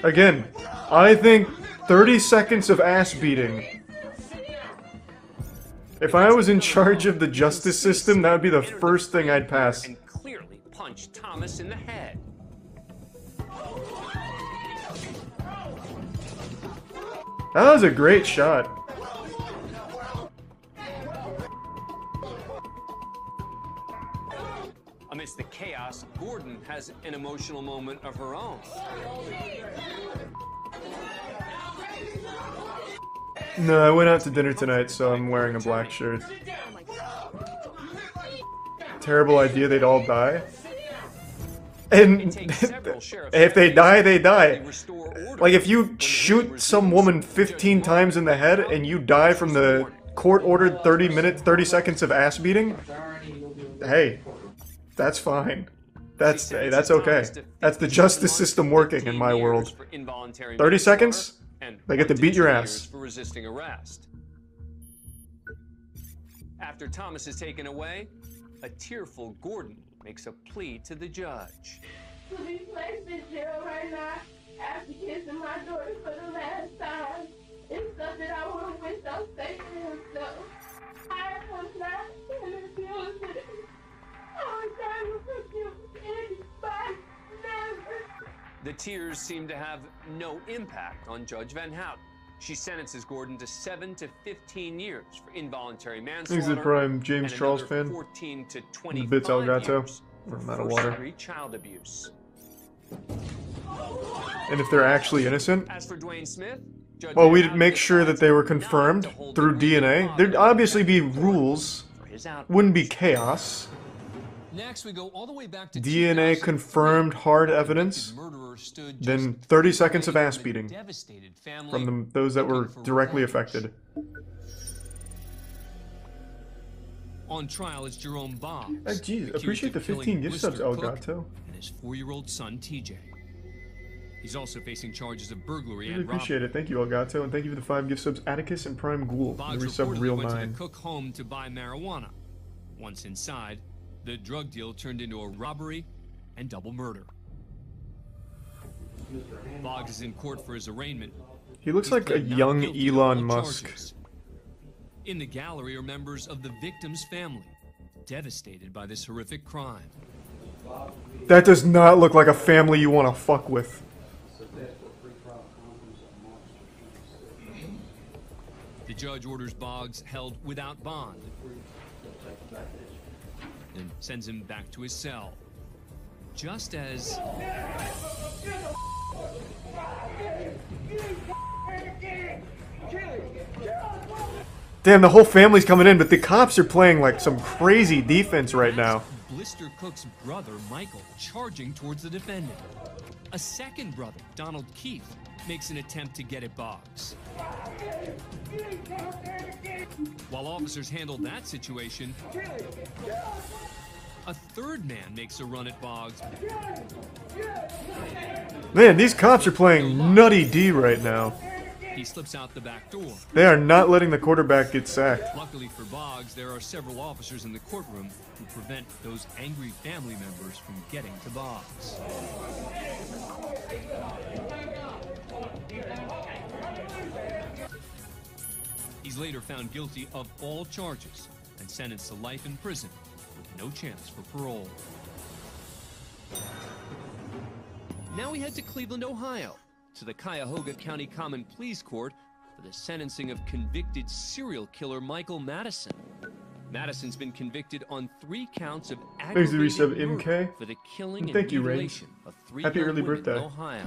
Again, I think 30 seconds of ass beating. If I was in charge of the justice system, that would be the first thing I'd pass. And clearly punched Thomas in the head. That was a great shot. Amidst the chaos, Gordon has an emotional moment of her own. No, I went out to dinner tonight, so I'm wearing a black shirt. Terrible idea, they'd all die. And if they die, they die. Like, if you shoot some woman 15 times in the head and you die from the court-ordered 30 seconds of ass beating, hey, that's fine. That's okay. That's the justice system working in my world. 30 seconds, they get to beat your ass. resisting arrest. After Thomas is taken away, a tearful Gordon makes a plea to the judge. To be placed in jail right now after kissing my daughter for the last time is something I would have wished I was taking him so. I was not in the building. I was trying to forgive anybody, never. The tears seem to have no impact on Judge Van Houten. She sentences Gordon to 7 to 15 years for involuntary manslaughter. He's a prime James and Charles another fan. 14 to 25 Bits Elgato. years For for amount of water. first-degree child abuse. And if they're actually innocent, As for Dwayne Smith, Judge well, Van we'd Houten make sure that they were confirmed through DNA. There'd obviously be rules. Wouldn't be chaos. Next, we go all the way back to DNA confirmed hard evidence. Then 30 seconds of ass beating from those that were directly affected. On trial is Jerome Boggs. Jeez, appreciate the 15 gift subs, Elgato. And his 4-year-old son, TJ. He's also facing charges of burglary Really and robbery. appreciate it. Thank you, Elgato, and thank you for the 5 gift subs, Atticus and Prime Ghoul. Boggs The resub reportedly Real went to 9. the Cook home to buy marijuana. Once inside, the drug deal turned into a robbery and double murder. Boggs is in court for his arraignment. He looks He's like a pled not young guilty to Elon all Musk. charges. In the gallery are members of the victim's family, devastated by this horrific crime. That does not look like a family you want to fuck with. The judge orders Boggs held without bond and sends him back to his cell. Just as Damn, the whole family's coming in, but the cops are playing like some crazy defense right now. Blister Cook's brother, Michael, charging towards the defendant. A second brother, Donald Keith, makes an attempt to get at Boggs. While officers handled that situation, a third man makes a run at Boggs. Man, these cops are playing nutty D right now. He slips out the back door. They are not letting the quarterback get sacked. Luckily for Boggs, there are several officers in the courtroom who prevent those angry family members from getting to Boggs. He's later found guilty of all charges and sentenced to life in prison with no chance for parole. Now we head to Cleveland, Ohio, to the Cuyahoga County Common Pleas Court for the sentencing of convicted serial killer Michael Madison. Madison's been convicted on 3 counts of aggravated murder for the killing and mutilation of 3 Happy young early women birthday. in Ohio.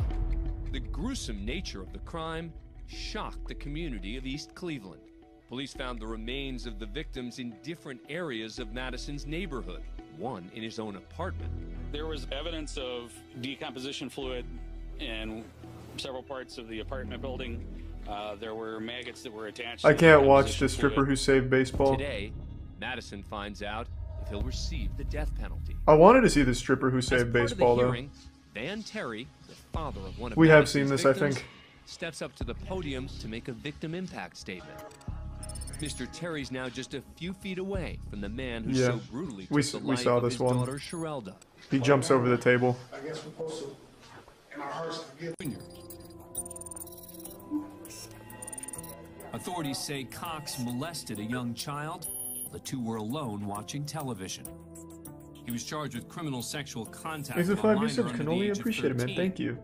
The gruesome nature of the crime shocked the community of East Cleveland. Police found the remains of the victims in different areas of Madison's neighborhood, one in his own apartment. There was evidence of decomposition fluid in several parts of the apartment building. There were maggots that were attached to I can't the watch decomposition the stripper fluid. who saved baseball. Today, Madison finds out if he'll receive the death penalty. I wanted to see the stripper who As saved part of baseball the though. hearing, Van Terry, the father of one of We have Madison's seen this, I victims, think. steps up to the podium to make a victim impact statement. Mr. Terry's now just a few feet away from the man who so brutally took the we life saw of this his one. daughter, Sherelda. He jumps over the table. I guess we're supposed to, in our hearts, forgive. Authorities say Cox molested a young child while the two were alone watching television. He was charged with criminal sexual contact Thanks for with a 5 minor gift subs, under the Cannoli. age of Appreciate it, man. 13. Thank you.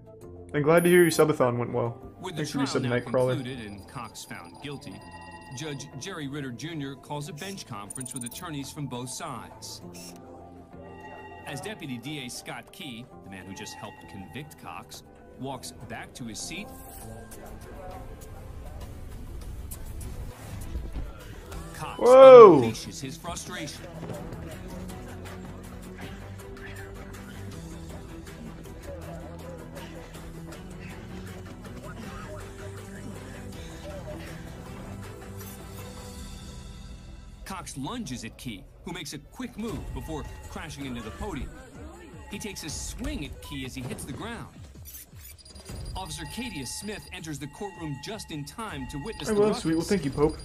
I'm glad to hear your subathon went well. With Thanks the for trial resub, now Nightcrawler. concluded and Cox found guilty, Judge Jerry Ritter Jr. calls a bench conference with attorneys from both sides. As Deputy DA Scott Key, the man who just helped convict Cox, walks back to his seat, Cox unleashes his frustration. Cox lunges at Key, who makes a quick move before crashing into the podium. He takes a swing at Key as he hits the ground. Officer Katia Smith enters the courtroom just in time to witness Oh, the well, ruckus. sweet. Well, thank you, Pope.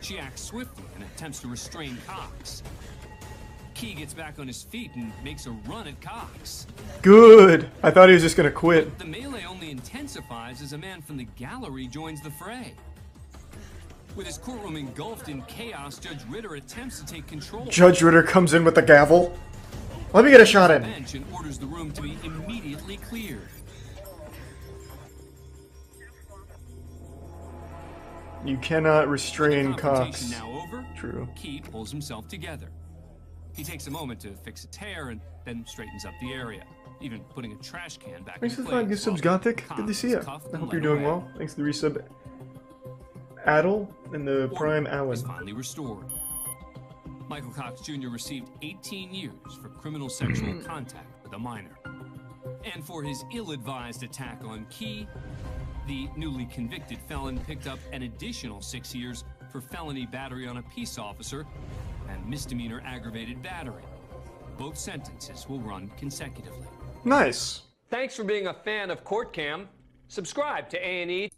She acts swiftly and attempts to restrain Cox. Key gets back on his feet and makes a run at Cox. Good. I thought he was just gonna quit. The melee only intensifies as a man from the gallery joins the fray. With his courtroom engulfed in chaos, Judge Ritter attempts to take control. Judge Ritter comes in with the gavel. Let me get a shot at him. Bench and orders the room to be immediately cleared. You cannot restrain Cox. Now over, True. Key pulls himself together. He takes a moment to fix its hair and then straightens up the area, even putting a trash can back Thanks in for place. the 5 gift subs, Gothic. Good to see you. I hope you're doing well. Thanks for the resub. Adel and the Prime Allen. Is finally restored. Michael Cox Jr. received 18 years for criminal sexual contact with a minor. And for his ill-advised attack on Key, the newly convicted felon picked up an additional 6 years for felony battery on a peace officer and misdemeanor aggravated battery. Both sentences will run consecutively. Nice. Thanks for being a fan of Court Cam. Subscribe to A&E.